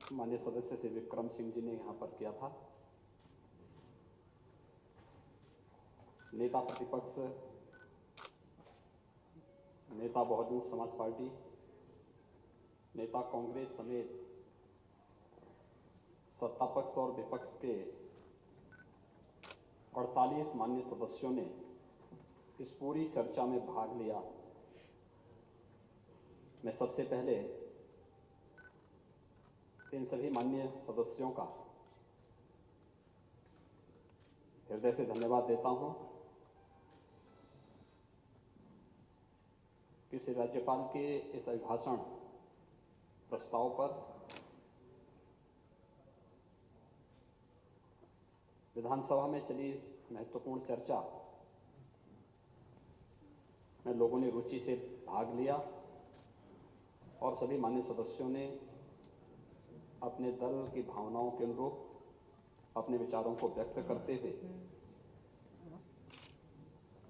माननीय सदस्य श्री विक्रम सिंह जी ने यहाँ पर किया था। नेता प्रतिपक्ष, नेता बहुजन समाज पार्टी, नेता कांग्रेस समेत सत्ता पक्ष और विपक्ष के 48 माननीय सदस्यों ने इस पूरी चर्चा में भाग लिया। मैं सबसे पहले इन सभी माननीय सदस्यों का हृदय से धन्यवाद देता हूं कि श्री राज्यपाल के इस अभिभाषण प्रस्ताव पर विधानसभा में चली इस महत्वपूर्ण चर्चा में लोगों ने रुचि से भाग लिया और सभी माननीय सदस्यों ने अपने दल की भावनाओं के अनुरूप अपने विचारों को व्यक्त करते हुए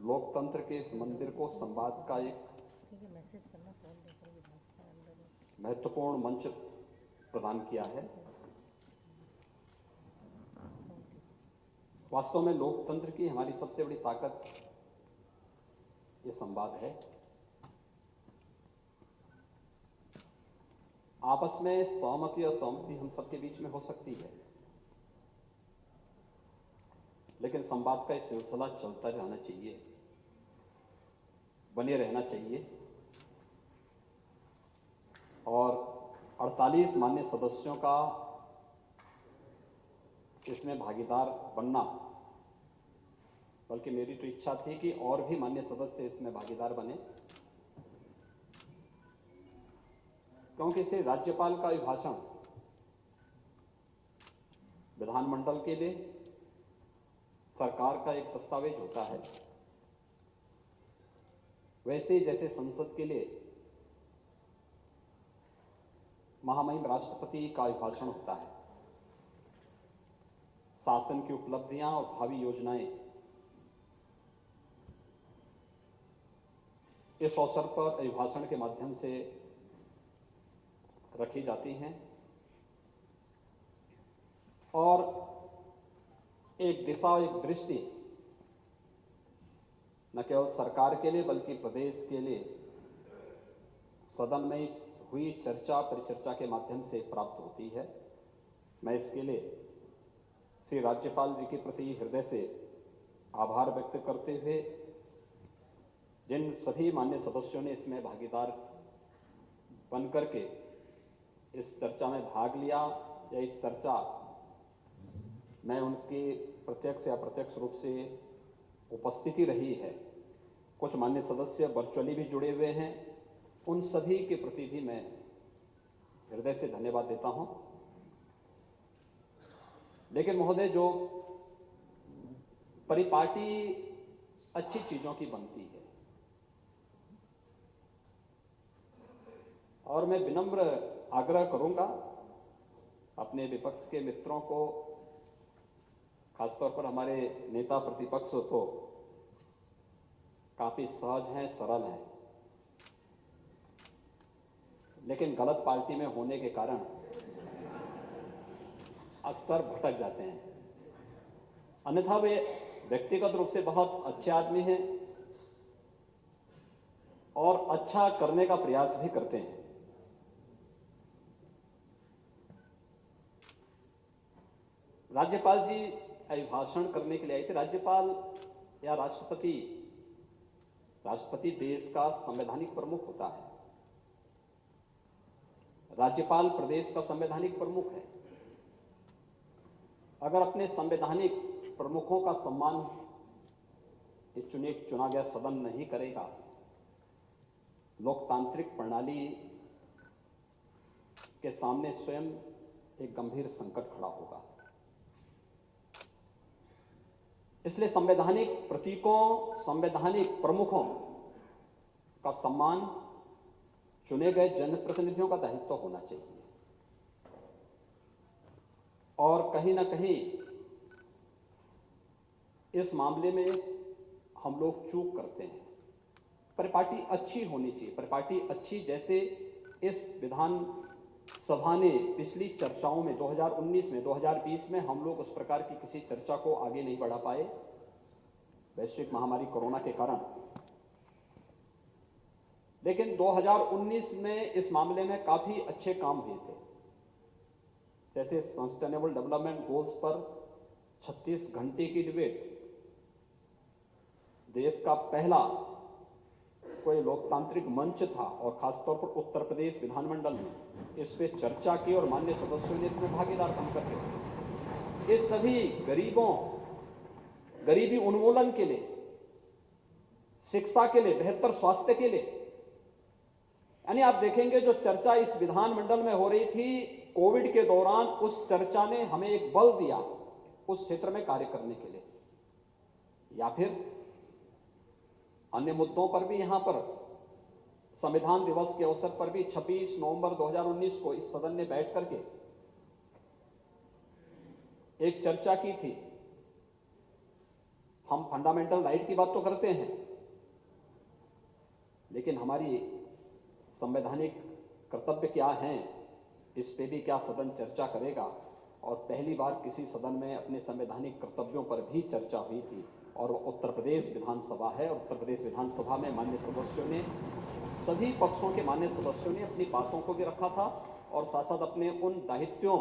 लोकतंत्र के इस मंदिर को संवाद का एक महत्वपूर्ण मंच प्रदान किया है। वास्तव में लोकतंत्र की हमारी सबसे बड़ी ताकत ये संवाद है। आपस में सहमति और असहमति हम सबके बीच में हो सकती है, लेकिन संवाद का ये सिलसिला चलता रहना चाहिए, बने रहना चाहिए। और 48 माननीय सदस्यों का इसमें भागीदार बनना, बल्कि मेरी तो इच्छा थी कि और भी माननीय सदस्य इसमें भागीदार बने, क्योंकि इसे राज्यपाल का अभिभाषण विधानमंडल के लिए सरकार का एक दस्तावेज होता है, वैसे जैसे संसद के लिए महामहिम राष्ट्रपति का अभिभाषण होता है। शासन की उपलब्धियां और भावी योजनाएं इस अवसर पर अभिभाषण के माध्यम से रखी जाती हैं और एक दिशा, एक दृष्टि न केवल सरकार के लिए बल्कि प्रदेश के लिए सदन में हुई चर्चा परिचर्चा के माध्यम से प्राप्त होती है। मैं इसके लिए श्री राज्यपाल जी के प्रति हृदय से आभार व्यक्त करते हुए जिन सभी माननीय सदस्यों ने इसमें भागीदार बनकर के इस चर्चा में भाग लिया या इस चर्चा में उनकी प्रत्यक्ष या अप्रत्यक्ष रूप से उपस्थिति रही है, कुछ माननीय सदस्य वर्चुअली भी जुड़े हुए हैं, उन सभी के प्रति भी मैं हृदय से धन्यवाद देता हूं। लेकिन महोदय, जो परिपाटी अच्छी चीजों की बनती है और मैं विनम्र आग्रह करूंगा अपने विपक्ष के मित्रों को, खासतौर पर हमारे नेता प्रतिपक्ष तो काफी सहज हैं, सरल हैं, लेकिन गलत पार्टी में होने के कारण अक्सर भटक जाते हैं। अन्यथा वे व्यक्तिगत रूप से बहुत अच्छे आदमी हैं और अच्छा करने का प्रयास भी करते हैं। राज्यपाल जी अभिभाषण करने के लिए आए थे। राज्यपाल या राष्ट्रपति देश का संवैधानिक प्रमुख होता है। राज्यपाल प्रदेश का संवैधानिक प्रमुख है। अगर अपने संवैधानिक प्रमुखों का सम्मान इस चुना गया सदन नहीं करेगा, लोकतांत्रिक प्रणाली के सामने स्वयं एक गंभीर संकट खड़ा होगा। इसलिए संवैधानिक प्रतीकों, संवैधानिक प्रमुखों का सम्मान चुने गए जनप्रतिनिधियों का दायित्व होना चाहिए। और कहीं ना कहीं इस मामले में हम लोग चूक करते हैं। परिपाटी अच्छी होनी चाहिए। परिपाटी अच्छी, जैसे इस विधान सभा ने पिछली चर्चाओं में 2019 में 2020 में हम लोग उस प्रकार की किसी चर्चा को आगे नहीं बढ़ा पाए वैश्विक महामारी कोरोना के कारण। लेकिन 2019 में इस मामले में काफी अच्छे काम हुए थे। जैसे सस्टेनेबल डेवलपमेंट गोल्स पर 36 घंटे की डिबेट, देश का पहला कोई लोकतांत्रिक मंच था और खासतौर पर उत्तर प्रदेश विधानमंडल में इस पे चर्चा की और माननीय सदस्यों ने इसमें भागीदार बनकर के इस सभी गरीबी उन्मूलन के लिए, शिक्षा के लिए, बेहतर स्वास्थ्य के लिए, यानी आप देखेंगे जो चर्चा इस विधानमंडल में हो रही थी कोविड के दौरान, उस चर्चा ने हमें एक बल दिया उस क्षेत्र में कार्य करने के लिए। या फिर अन्य मुद्दों पर भी यहां पर संविधान दिवस के अवसर पर भी 26 नवंबर 2019 को इस सदन ने बैठ करके एक चर्चा की थी। हम फंडामेंटल राइट की बात तो करते हैं, लेकिन हमारी संवैधानिक कर्तव्य क्या हैं, इस पे भी क्या सदन चर्चा करेगा। और पहली बार किसी सदन में अपने संवैधानिक कर्तव्यों पर भी चर्चा हुई थी और उत्तर प्रदेश विधानसभा है। और उत्तर प्रदेश विधानसभा में माननीय सदस्यों ने, सभी पक्षों के माननीय सदस्यों ने अपनी बातों को भी रखा था और साथ साथ अपने उन दायित्वों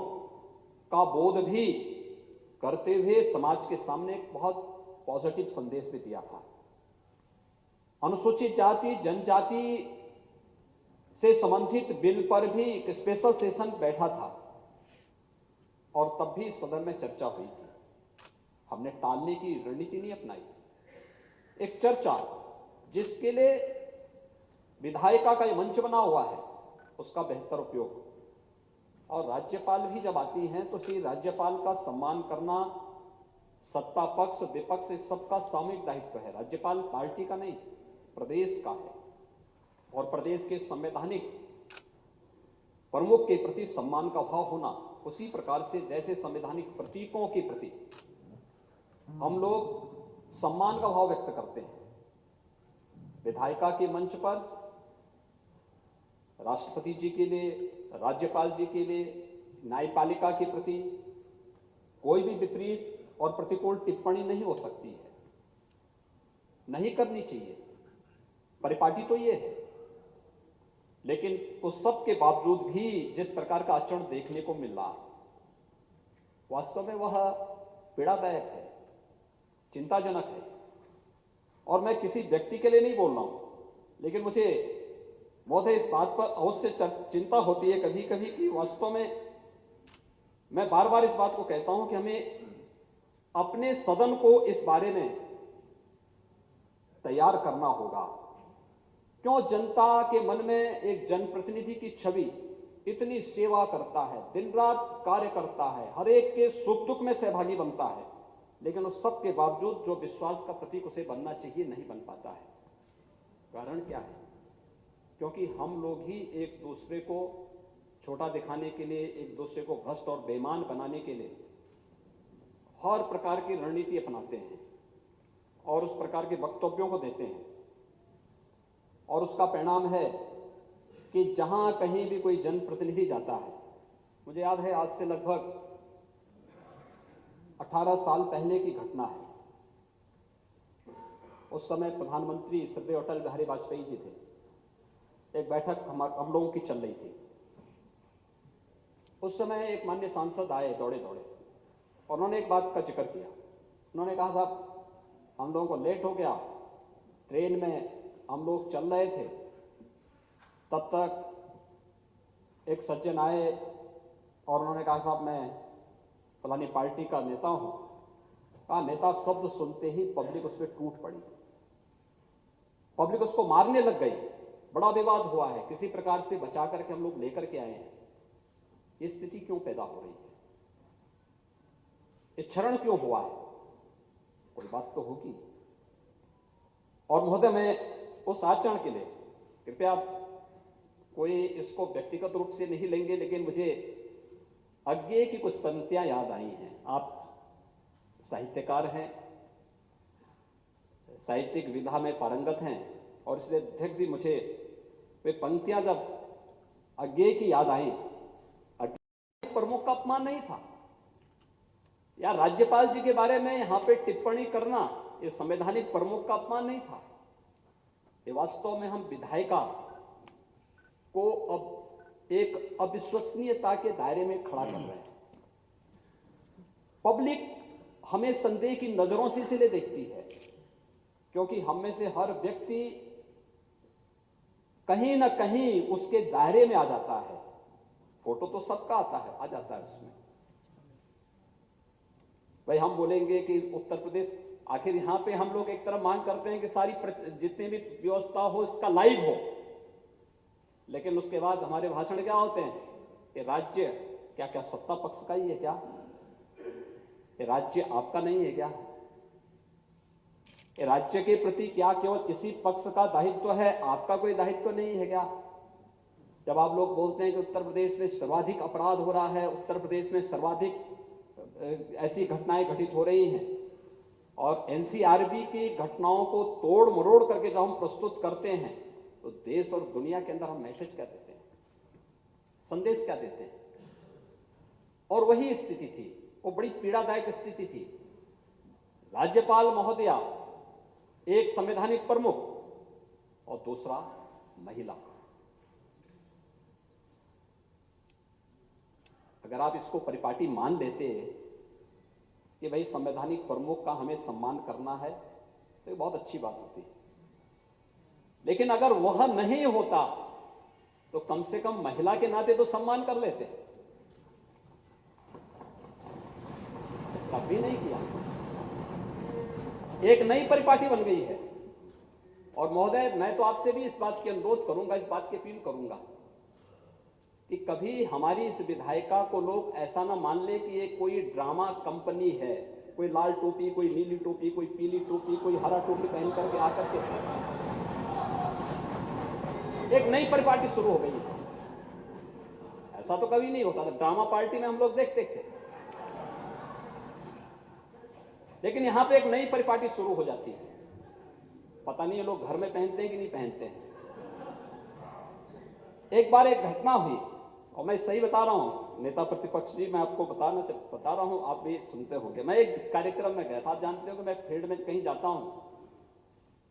का बोध भी करते हुए समाज के सामने एक बहुत पॉजिटिव संदेश भी दिया था। अनुसूचित जाति जनजाति से संबंधित बिल पर भी एक स्पेशल सेशन बैठा था और तब भी सदन में चर्चा हुई थी। हमने टालने की रणनीति नहीं अपनाई। एक चर्चा जिसके लिए विधायिका का मंच बना हुआ है, उसका बेहतर उपयोग। और राज्यपाल भी जब आती हैं तो श्री राज्यपाल का सम्मान करना सत्ता पक्ष विपक्ष इस सबका सामूहिक दायित्व है। राज्यपाल पार्टी का नहीं, प्रदेश का है और प्रदेश के संवैधानिक प्रमुख के प्रति सम्मान का भाव होना, उसी प्रकार से जैसे संवैधानिक प्रतीकों के प्रति हम लोग सम्मान का भाव व्यक्त करते हैं, विधायिका के मंच पर राष्ट्रपति जी के लिए, राज्यपाल जी के लिए, न्यायपालिका के प्रति कोई भी विपरीत और प्रतिकूल टिप्पणी नहीं हो सकती है, नहीं करनी चाहिए। परिपाटी तो ये है, लेकिन उस सब के बावजूद भी जिस प्रकार का आचरण देखने को मिल रहा, वास्तव में वह पीड़ादायक है, चिंताजनक है। और मैं किसी व्यक्ति के लिए नहीं बोल रहा हूं, लेकिन मुझे महोदय इस बात पर अवश्य चिंता होती है कभी कभी कि वास्तव में मैं बार बार इस बात को कहता हूं कि हमें अपने सदन को इस बारे में तैयार करना होगा। क्यों जनता के मन में एक जनप्रतिनिधि की छवि, इतनी सेवा करता है, दिन रात कार्य करता है, हर एक के सुख दुख में सहभागी बनता है, लेकिन उस सब के बावजूद जो विश्वास का प्रतीक उसे बनना चाहिए नहीं बन पाता है। कारण क्या है? क्योंकि हम लोग ही एक दूसरे को छोटा दिखाने के लिए, एक दूसरे को भ्रष्ट और बेईमान बनाने के लिए हर प्रकार की रणनीति अपनाते हैं और उस प्रकार के वक्तव्यों को देते हैं। और उसका परिणाम है कि जहां कहीं भी कोई जनप्रतिनिधि जाता है, मुझे याद है आज से लगभग 18 साल पहले की घटना है। उस समय प्रधानमंत्री श्री अटल बिहारी वाजपेयी जी थे। एक बैठक हम लोगों की चल रही थी। उस समय एक माननीय सांसद आए दौड़े दौड़े और उन्होंने एक बात का जिक्र किया। उन्होंने कहा, साहब हम लोगों को लेट हो गया, ट्रेन में हम लोग चल रहे थे, तब तक एक सज्जन आए और उन्होंने कहा, साहब मैं फलानी पार्टी का नेता हूं। कहा नेता शब्द सुनते ही पब्लिक उस पर टूट पड़ी, पब्लिक उसको मारने लग गई, बड़ा विवाद हुआ है, किसी प्रकार से बचा करके हम लोग लेकर के आए हैं। ये स्थिति क्यों पैदा हो रही है? ये क्षरण क्यों हुआ है? कोई बात तो होगी। और महोदय मैं उस आचरण के लिए कृपया कोई इसको व्यक्तिगत रूप से नहीं लेंगे, लेकिन मुझे अज्ञेय की कुछ पंक्तियां याद आई हैं। आप साहित्यकार हैं, साहित्यिक विधा में पारंगत हैं और इसलिए अध्यक्ष जी मुझे वे पंक्तियां जब अज्ञेय की याद आई प्रमुख का अपमान नहीं था, या राज्यपाल जी के बारे में यहां पे टिप्पणी करना ये संवैधानिक प्रमुख का अपमान नहीं था। ये वास्तव में हम विधायिका को अब एक अविश्वसनीयता के दायरे में खड़ा कर रहे हैं। पब्लिक हमें संदेह की नजरों से इसलिए देखती है क्योंकि हम में से हर व्यक्ति कहीं ना कहीं उसके दायरे में आ जाता है। फोटो तो सबका आता है, आ जाता है उसमें। भाई हम बोलेंगे कि उत्तर प्रदेश, आखिर यहां पे हम लोग एक तरफ मांग करते हैं कि सारी जितनी भी व्यवस्था हो इसका लाइव हो, लेकिन उसके बाद हमारे भाषण क्या होते हैं कि राज्य क्या क्या सत्ता पक्ष का ही है क्या? ये राज्य आपका नहीं है क्या? ये राज्य के प्रति क्या केवल किसी पक्ष का दायित्व है, आपका कोई दायित्व नहीं है क्या? जब आप लोग बोलते हैं कि उत्तर प्रदेश में सर्वाधिक अपराध हो रहा है, उत्तर प्रदेश में सर्वाधिक ऐसी घटनाएं घटित हो रही हैं, और एनसीआरबी की घटनाओं को तोड़ मरोड़ करके जब हम प्रस्तुत करते हैं तो देश और दुनिया के अंदर हम मैसेज क्या देते हैं, संदेश क्या देते हैं? और वही स्थिति थी, वो बड़ी पीड़ादायक स्थिति थी। राज्यपाल महोदया एक संवैधानिक प्रमुख और दूसरा महिला। अगर आप इसको परिपाटी मान लेते कि भाई संवैधानिक प्रमुख का हमें सम्मान करना है तो ये बहुत अच्छी बात होती है, लेकिन अगर वह नहीं होता तो कम से कम महिला के नाते तो सम्मान कर लेते। तब भी नहीं किया। एक नई परिपाटी बन गई है। और महोदय, मैं तो आपसे भी इस बात की अनुरोध करूंगा, इस बात की अपील करूंगा कि कभी हमारी इस विधायिका को लोग ऐसा ना मान ले कि ये कोई ड्रामा कंपनी है, कोई लाल टोपी, कोई नीली टोपी, कोई पीली टोपी, कोई हरा टोपी पहन करके आकर के एक नई परिपाटी शुरू हो गई है। ऐसा तो कभी नहीं होता था, ड्रामा पार्टी में हम लोग देखते थे, लेकिन यहां पे एक नई परिपाटी शुरू हो जाती है। पता नहीं ये लोग घर में पहनते हैं कि नहीं पहनते हैं। एक बार एक घटना हुई, और मैं सही बता रहा हूं नेता प्रतिपक्ष जी, मैं आपको बता रहा हूं, आप भी सुनते होंगे। मैं एक कार्यक्रम में गया था। आप जानते हो कि मैं फील्ड में कहीं जाता हूं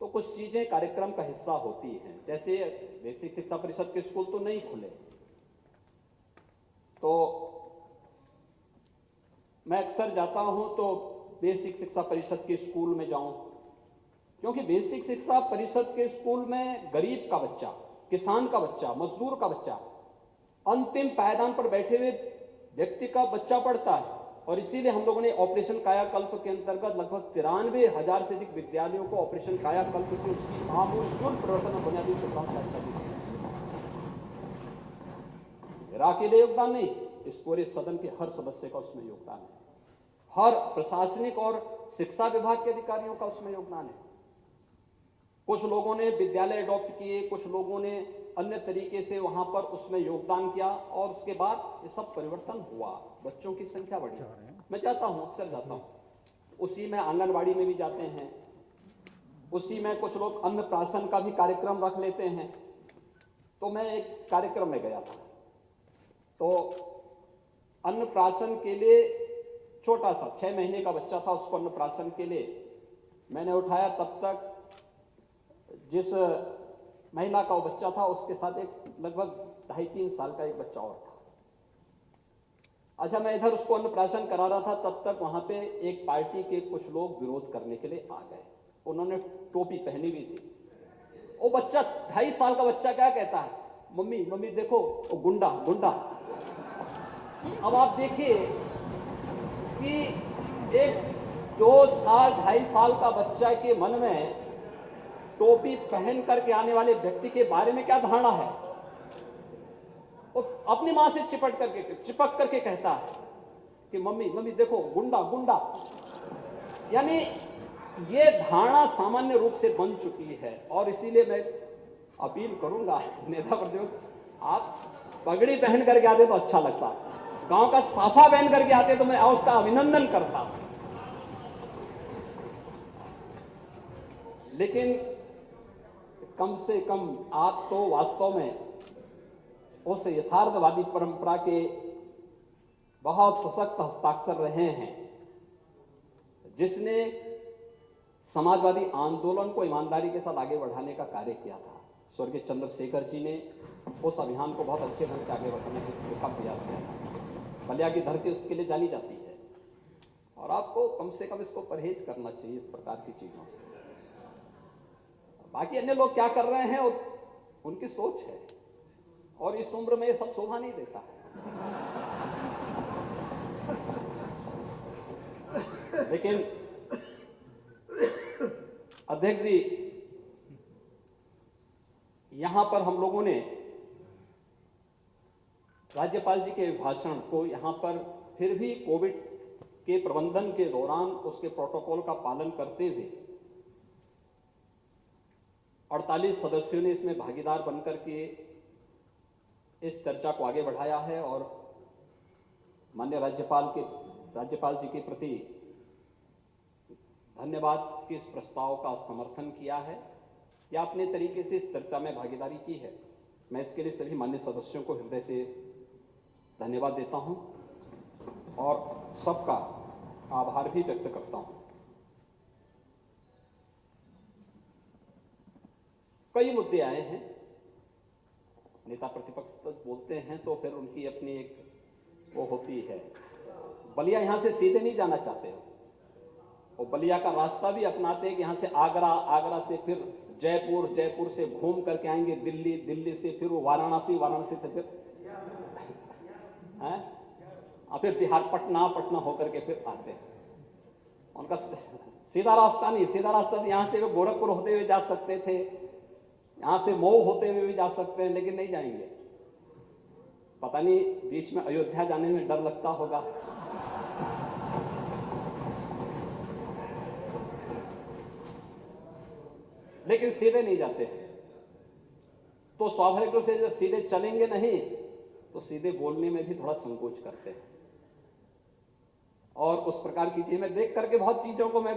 तो कुछ चीजें कार्यक्रम का हिस्सा होती हैं। जैसे बेसिक शिक्षा परिषद के स्कूल तो नहीं खुले, तो मैं अक्सर जाता हूं तो बेसिक शिक्षा परिषद के स्कूल में जाऊं, क्योंकि बेसिक शिक्षा परिषद के स्कूल में गरीब का बच्चा, किसान का बच्चा, मजदूर का बच्चा, अंतिम पायदान पर बैठे हुए व्यक्ति का बच्चा पढ़ता है। और इसीलिए हम लोगों ने ऑपरेशन कायाकल्प के अंतर्गत लगभग 93,000 से अधिक विद्यालयों को ऑपरेशन कायाकल्प से उसकी आमूल परिवर्तन और बुनियादी सुविधाओं से अच्छा दी। मेरा अकेले योगदान नहीं, इस पूरे सदन के हर सदस्य का उसमें योगदान है, हर प्रशासनिक और शिक्षा विभाग के अधिकारियों का उसमें योगदान है। कुछ लोगों ने विद्यालय अडॉप्ट किए, कुछ लोगों ने अन्य तरीके से वहां पर उसमें योगदान किया, और उसके बाद ये सब परिवर्तन हुआ, बच्चों की संख्या बढ़ी। मैं जाता हूं, अक्सर जाता हूं, उसी में आंगनबाड़ी में भी जाते हैं, उसी में कुछ लोग अन्नप्राशन का भी कार्यक्रम रख लेते हैं। तो मैं एक कार्यक्रम में गया था, तो अन्नप्राशन के लिए छोटा सा 6 महीने का बच्चा था, उसको अन्नप्राशन के लिए मैंने उठाया। तब तक जिस महिला का वो बच्चा था उसके साथ एक लगभग 2.5-3 साल का एक बच्चा और था। अच्छा, मैं इधर उसको अन्नप्राशन करा रहा था, तब तक वहां पे एक पार्टी के कुछ लोग विरोध करने के लिए आ गए। उन्होंने टोपी पहनी हुई थी। वो बच्चा 2.5 साल का बच्चा क्या कहता है, मम्मी मम्मी देखो वो गुंडा गुंडा। अब आप देखिए कि एक 2.5 साल का बच्चा के मन में टोपी पहन करके आने वाले व्यक्ति के बारे में क्या धारणा है। वो अपनी मां से चिपक करके कहता है कि मम्मी मम्मी देखो गुंडा गुंडा। यानी ये धारणा सामान्य रूप से बन चुकी है। और इसीलिए मैं अपील करूंगा नेता प्रतिपक्ष, आप पगड़ी पहन करके आते तो अच्छा लगता, गांव का साफा पहन करके आते तो मैं उसका अभिनंदन करता। लेकिन कम से कम आप तो वास्तव में उस यथार्थवादी परंपरा के बहुत सशक्त हस्ताक्षर रहे हैं, जिसने समाजवादी आंदोलन को ईमानदारी के साथ आगे बढ़ाने का कार्य किया था। स्वर्गीय चंद्रशेखर जी ने उस अभियान को बहुत अच्छे ढंग से आगे बढ़ाने का प्रयास किया था। बलिया की धरती उसके लिए जानी जाती है और आपको कम से कम इसको परहेज करना चाहिए इस प्रकार की चीजों से। बाकी अन्य लोग क्या कर रहे हैं उनकी सोच है, और इस उम्र में ये सब शोभा नहीं देता है। लेकिन अध्यक्ष जी, यहां पर हम लोगों ने राज्यपाल जी के भाषण को यहां पर फिर भी कोविड के प्रबंधन के दौरान उसके प्रोटोकॉल का पालन करते हुए 48 सदस्यों ने इसमें भागीदार बनकर के इस चर्चा को आगे बढ़ाया है और माननीय राज्यपाल जी के प्रति धन्यवाद कि इस प्रस्ताव का समर्थन किया है या अपने तरीके से इस चर्चा में भागीदारी की है। मैं इसके लिए सभी माननीय सदस्यों को हृदय से धन्यवाद देता हूं और सबका आभार भी व्यक्त करता हूं। कई मुद्दे आए हैं, नेता प्रतिपक्ष तक बोलते हैं तो फिर उनकी अपनी एक वो होती है। बलिया यहां से सीधे नहीं जाना चाहते हो, और बलिया का रास्ता भी अपनाते हैं कि यहां से आगरा, आगरा से फिर जयपुर, जयपुर से घूम करके आएंगे दिल्ली, दिल्ली से फिर वो वाराणसी, वाराणसी से फिर हैं और फिर बिहार, पटना, पटना होकर के फिर आते हैं। उनका सीधा रास्ता नहीं, सीधा रास्ता तो यहां से वो गोरखपुर होते हुए जा सकते थे, यहां से मऊ होते हुए भी जा सकते हैं, लेकिन नहीं जाएंगे। पता नहीं बीच में अयोध्या जाने में डर लगता होगा। लेकिन सीधे नहीं जाते, तो स्वाभाविक रूप से जब सीधे चलेंगे नहीं तो सीधे बोलने में भी थोड़ा संकोच करते हैं। और उस प्रकार की चीज मैं देख करके बहुत चीजों को, मैं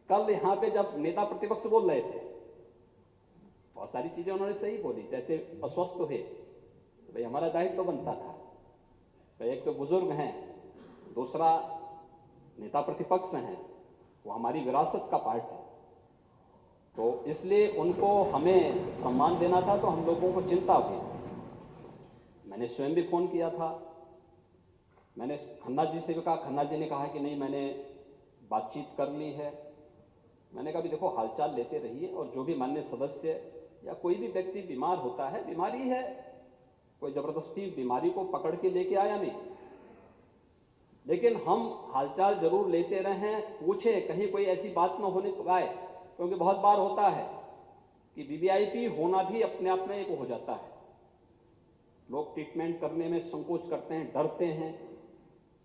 कल यहां पे जब नेता प्रतिपक्ष बोल रहे थे, बहुत सारी चीजें उन्होंने सही बोली। जैसे अस्वस्थ हुए, भाई हमारा दायित्व तो बनता था, भाई एक तो बुजुर्ग हैं, दूसरा नेता प्रतिपक्ष हैं, वो हमारी विरासत का पार्ट है, तो इसलिए उनको हमें सम्मान देना था। तो हम लोगों को चिंता हुई, मैंने स्वयं भी फोन किया था, मैंने खन्ना जी से भी कहा, खन्ना जी ने कहा कि नहीं मैंने बातचीत कर ली है। मैंने कहा भी देखो हालचाल लेते रहिए, और जो भी माननीय सदस्य या कोई भी व्यक्ति बीमार होता है, बीमारी है, कोई जबरदस्ती बीमारी को पकड़ के लेके आया नहीं, लेकिन हम हालचाल जरूर लेते रहें, पूछें, कहीं कोई ऐसी बात न होने पाए, क्योंकि बहुत बार होता है कि वीवीआईपी होना भी अपने आप में एक हो जाता है। लोग ट्रीटमेंट करने में संकोच करते हैं, डरते हैं।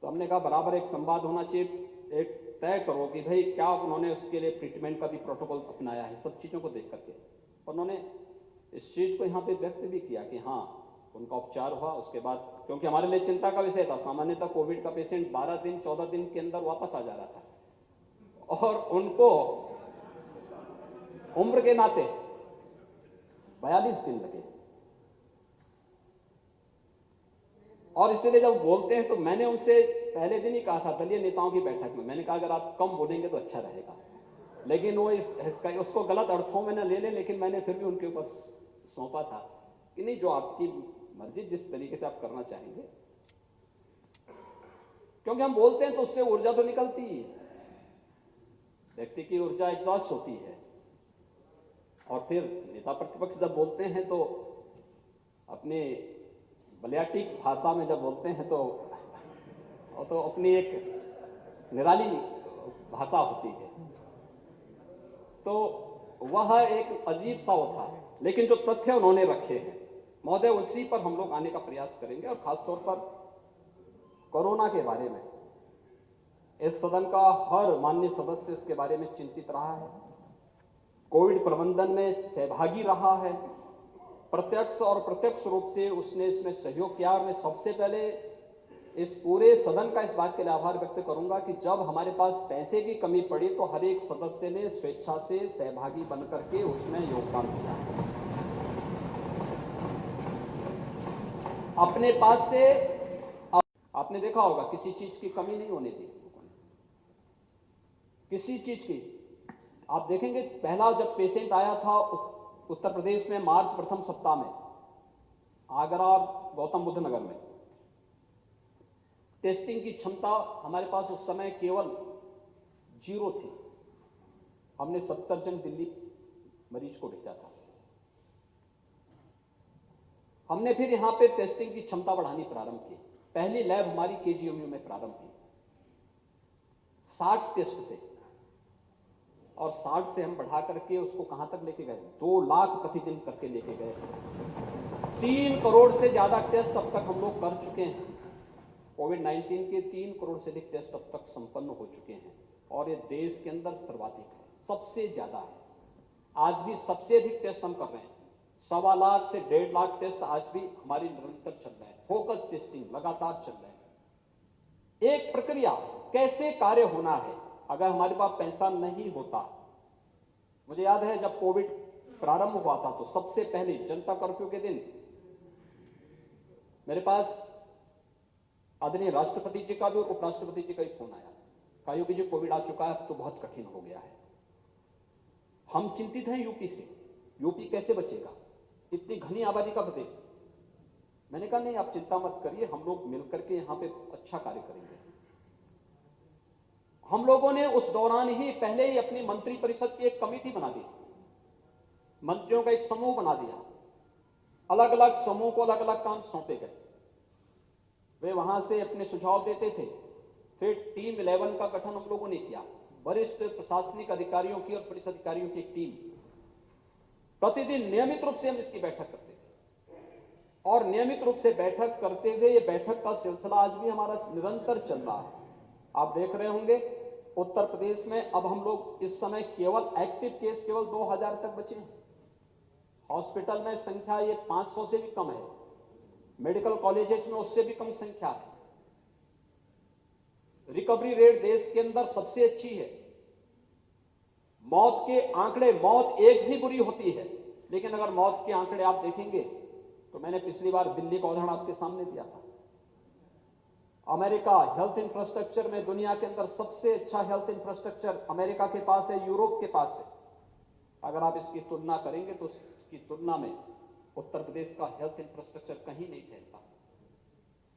तो हमने कहा बराबर एक संवाद होना चाहिए, एक तय करो कि भाई क्या उन्होंने उसके लिए ट्रीटमेंट का भी प्रोटोकॉल अपनाया है, सब चीजों को देख करके। उन्होंने इस चीज को यहाँ पे व्यक्त भी किया कि हाँ उनका उपचार हुआ, उसके बाद, क्योंकि हमारे लिए चिंता का विषय था, सामान्यतः कोविड का पेशेंट 12 दिन 14 दिन के अंदर वापस आ जा रहा था, और उनको उम्र के नाते 42 दिन लगे। और इसलिए जब बोलते हैं तो मैंने उनसे पहले दिन ही कहा था दलीय नेताओं की बैठक में, मैंने कहा अगर आप कम बोलेंगे तो अच्छा रहेगा, लेकिन वो उसको गलत अर्थों में न ले लें, लेकिन मैंने फिर भी उनके ऊपर सौंपा था कि नहीं, जो आपकी मर्जी, जिस तरीके से आप करना चाहेंगे, क्योंकि हम बोलते हैं तो उससे ऊर्जा तो निकलती ही है, व्यक्ति की ऊर्जा एग्जॉस्ट होती है। और फिर नेता प्रतिपक्ष जब बोलते हैं तो अपने बलियाटी भाषा में जब बोलते हैं तो अपनी एक निराली भाषा होती है, तो वह एक अजीब सा वो था। लेकिन जो तथ्य उन्होंने रखे हैं महोदय, उसी पर हम लोग आने का प्रयास करेंगे, और खासतौर पर कोरोना के बारे में इस सदन का हर माननीय सदस्य इसके बारे में चिंतित रहा है, कोविड प्रबंधन में सहभागी रहा है, प्रत्यक्ष और प्रत्यक्ष रूप से उसने इसमें सहयोग किया। और मैं सबसे पहले इस पूरे सदन का इस बात के लिए आभार व्यक्त करूंगा कि जब हमारे पास पैसे की कमी पड़ी तो हर एक सदस्य ने स्वेच्छा से सहभागी बनकर के उसमें योगदान दिया, अपने पास से आपने देखा होगा किसी चीज की कमी नहीं होने दी लोगों ने, किसी चीज की। आप देखेंगे पहला जब पेशेंट आया था उत्तर प्रदेश में मार्च प्रथम सप्ताह में, आगरा और गौतम बुद्ध नगर में, टेस्टिंग की क्षमता हमारे पास उस समय केवल 0 थी। हमने 70 जन दिल्ली मरीज को भेजा था। हमने फिर यहां पे टेस्टिंग की क्षमता बढ़ानी प्रारंभ की। पहली लैब हमारी केजीएमयू में प्रारंभ की 60 टेस्ट से, और 60 से हम बढ़ा करके उसको कहां तक लेके गए, 2 लाख प्रतिदिन करके लेके गए। 3 करोड़ से ज्यादा टेस्ट अब तक हम लोग कर चुके हैं। कोविड-19 के 3 करोड़ से अधिक टेस्ट अब तक संपन्न हो चुके हैं, और ये देश के अंदर सर्वाधिक है, सबसे ज्यादा है। आज भी सबसे अधिक टेस्ट हम कर रहे हैं। 1.25 लाख से 1.5 लाख टेस्ट आज भी हमारी निरंतर चल रहा है। फोकस टेस्टिंग लगातार चल रहा है। एक प्रक्रिया कैसे कार्य होना है, अगर हमारे पास पैसा नहीं होता। मुझे याद है जब कोविड प्रारंभ हुआ था तो सबसे पहले जनता कर्फ्यू के दिन मेरे पास आदरणीय राष्ट्रपति जी का भी और उपराष्ट्रपति जी का भी फोन आया, कहा योगी जी कोविड आ चुका है, अब तो बहुत कठिन हो गया है। हम चिंतित हैं यूपी से, यूपी कैसे बचेगा, इतनी घनी आबादी का प्रदेश। मैंने कहा नहीं आप चिंता मत करिए, हम लोग मिलकर के यहां पे अच्छा कार्य करेंगे। हम लोगों ने उस दौरान ही पहले ही अपनी मंत्री परिषद की एक कमेटी बना दी, मंत्रियों का एक समूह बना दिया, अलग अलग समूह को अलग अलग काम सौंपे गए, वे वहां से अपने सुझाव देते थे। फिर टीम 11 का गठन हम लोगों ने किया, वरिष्ठ प्रशासनिक अधिकारियों की और पुलिस अधिकारियों की एक टीम। प्रतिदिन नियमित रूप से हम इसकी बैठक करते थे, और नियमित रूप से बैठक करते हुए ये बैठक का सिलसिला आज भी हमारा निरंतर चल रहा है। आप देख रहे होंगे उत्तर प्रदेश में अब हम लोग इस समय केवल एक्टिव केस केवल 2000 तक बचे हैं। हॉस्पिटल में संख्या ये 500 से भी कम है, मेडिकल कॉलेजेस में उससे भी कम संख्या है। रिकवरी रेट देश के अंदर सबसे अच्छी है। मौत के आंकड़े, मौत एक भी बुरी होती है, लेकिन अगर मौत के आंकड़े आप देखेंगे तो मैंने पिछली बार दिल्ली का उदाहरण आपके सामने दिया था। अमेरिका हेल्थ इंफ्रास्ट्रक्चर में दुनिया के अंदर सबसे अच्छा हेल्थ इंफ्रास्ट्रक्चर अमेरिका के पास है, यूरोप के पास है। अगर आप इसकी तुलना करेंगे तो इसकी तुलना में उत्तर प्रदेश का हेल्थ इंफ्रास्ट्रक्चर कहीं नहीं ठहरता।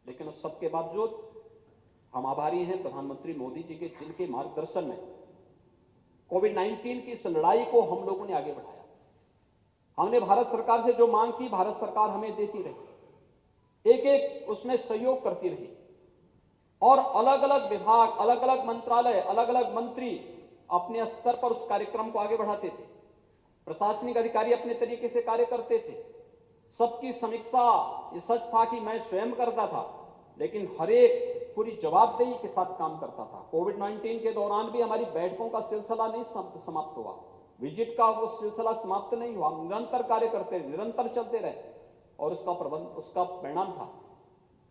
लेकिन उस सबके बावजूद हम आभारी हैं प्रधानमंत्री मोदी जी के, जिनके मार्गदर्शन में कोविड-19 की इस लड़ाई को हम लोगों ने आगे बढ़ाया। हमने भारत सरकार से जो मांग की, भारत सरकार हमें देती रही, एक एक उसमें सहयोग करती रही, और अलग अलग विभाग, अलग अलग मंत्रालय, अलग अलग मंत्री अपने स्तर पर उस कार्यक्रम को आगे बढ़ाते थे। प्रशासनिक अधिकारी अपने तरीके से कार्य करते थे। सबकी समीक्षा, ये सच था कि मैं स्वयं करता था, लेकिन हर एक पूरी जवाबदेही के साथ काम करता था। कोविड-19 के दौरान भी हमारी बैठकों का सिलसिला नहीं समाप्त हुआ, विजिट का वो सिलसिला समाप्त नहीं हुआ, निरंतर कार्य करते रहे, निरंतर चलते रहे, और उसका परिणाम था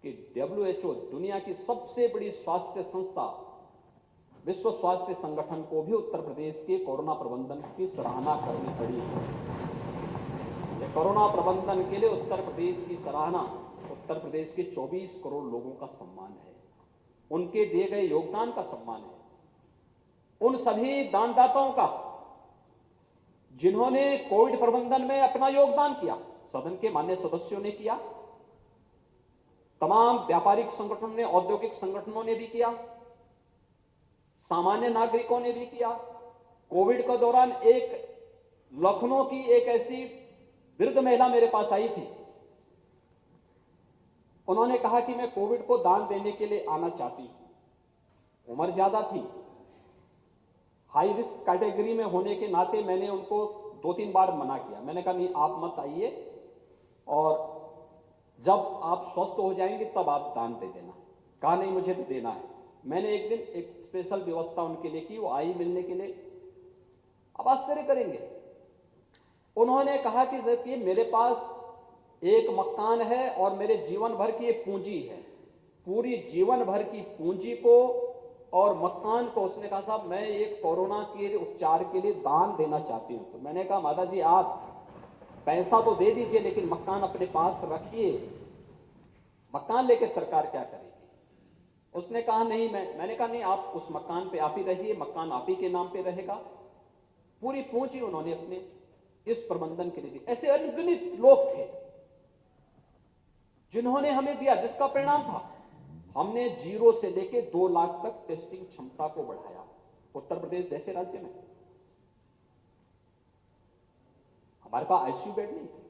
कि WHO, दुनिया की सबसे बड़ी स्वास्थ्य संस्था, विश्व स्वास्थ्य संगठन को भी उत्तर प्रदेश के कोरोना प्रबंधन की सराहना करनी पड़ी। कोरोना प्रबंधन के लिए उत्तर प्रदेश की सराहना उत्तर प्रदेश के 24 करोड़ लोगों का सम्मान है, उनके दिए गए योगदान का सम्मान है, उन सभी दानदाताओं का जिन्होंने कोविड प्रबंधन में अपना योगदान किया। सदन के माननीय सदस्यों ने किया, तमाम व्यापारिक संगठनों ने, औद्योगिक संगठनों ने भी किया, सामान्य नागरिकों ने भी किया। कोविड के दौरान एक लखनऊ की एक ऐसी वृद्ध महिला मेरे पास आई थी, उन्होंने कहा कि मैं कोविड को दान देने के लिए आना चाहती हूं। उम्र ज्यादा थी, हाई रिस्क कैटेगरी में होने के नाते मैंने उनको 2-3 बार मना किया। मैंने कहा नहीं आप मत आइए, और जब आप स्वस्थ हो जाएंगे तब आप दान दे देना। कहा नहीं मुझे तो देना है। मैंने एक दिन एक स्पेशल व्यवस्था उनके लिए की, वो आई मिलने के लिए। अब आश्चर्य करेंगे, उन्होंने कहा कि देखिए मेरे पास एक मकान है और मेरे जीवन भर की ये पूंजी है, पूरी जीवन भर की पूंजी को और मकान को, उसने कहा साहब मैं एक कोरोना के उपचार के लिए दान देना चाहती हूं। तो मैंने कहा माता जी आप पैसा तो दे दीजिए, लेकिन मकान अपने पास रखिए, मकान लेके सरकार क्या करेगी। उसने कहा नहीं, मैंने कहा नहीं, आप उस मकान पे आप ही रहिए, मकान आप ही के नाम पे रहेगा। पूरी पूंजी उन्होंने अपने इस प्रबंधन के लिए दी। ऐसे अनगिनत लोग थे जिन्होंने हमें दिया, जिसका परिणाम था हमने 0 से लेके 2 लाख तक टेस्टिंग क्षमता को बढ़ाया। उत्तर प्रदेश जैसे राज्य में हमारे पास आईसीयू बेड नहीं थे,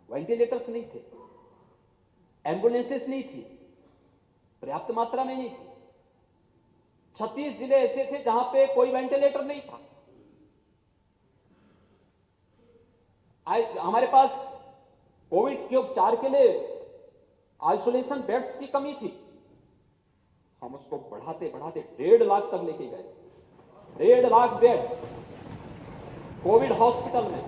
वेंटिलेटर्स नहीं थे, एम्बुलेंसेस नहीं थी, पर्याप्त मात्रा में नहीं थी। 36 जिले ऐसे थे जहां पे कोई वेंटिलेटर नहीं था। हमारे पास कोविड के उपचार के लिए आइसोलेशन बेड्स की कमी थी। हम उसको बढ़ाते बढ़ाते 1.5 लाख तक लेके गए। 1.5 लाख बेड कोविड हॉस्पिटल में,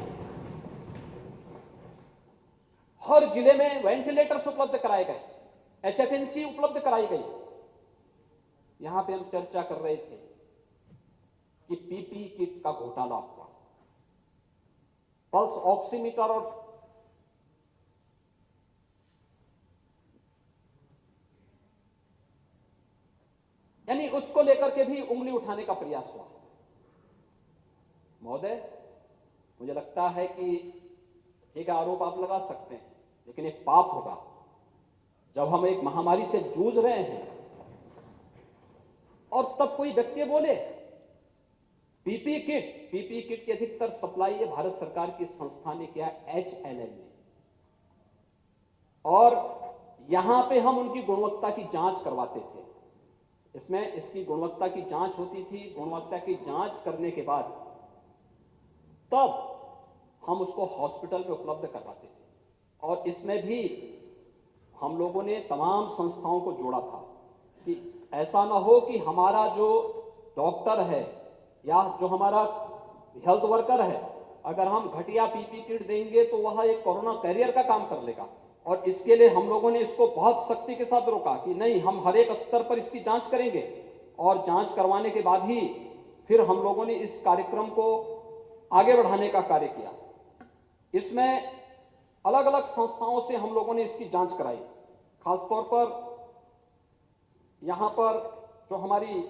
हर जिले में वेंटिलेटर्स उपलब्ध कराए गए, एचएफएनसी उपलब्ध कराई गई। यहां पे हम चर्चा कर रहे थे कि पीपी किट का घोटाला हुआ, पल्स ऑक्सीमीटर और यानी उसको लेकर के भी उंगली उठाने का प्रयास हुआ। महोदय, मुझे लगता है कि एक आरोप आप लगा सकते हैं, लेकिन एक पाप होगा जब हम एक महामारी से जूझ रहे हैं और तब कोई व्यक्ति बोले पीपी किट की अधिकतर सप्लाई ये भारत सरकार की संस्था ने किया, HLL ने, और यहां पे हम उनकी गुणवत्ता की जांच करवाते थे। इसमें इसकी गुणवत्ता की जांच होती थी। गुणवत्ता की जांच करने के बाद तब हम उसको हॉस्पिटल में उपलब्ध करवाते थे। और इसमें भी हम लोगों ने तमाम संस्थाओं को जोड़ा था कि ऐसा ना हो कि हमारा जो डॉक्टर है या जो हमारा हेल्थ वर्कर है, अगर हम घटिया पीपी किट देंगे तो वह एक कोरोना कैरियर का काम कर लेगा। और इसके लिए हम लोगों ने इसको बहुत सख्ती के साथ रोका कि नहीं, हम हर एक स्तर पर इसकी जांच करेंगे, और जांच करवाने के बाद ही फिर हम लोगों ने इस कार्यक्रम को आगे बढ़ाने का कार्य किया। इसमें अलग अलग संस्थाओं से हम लोगों ने इसकी जांच कराई। खासतौर पर यहां पर जो हमारी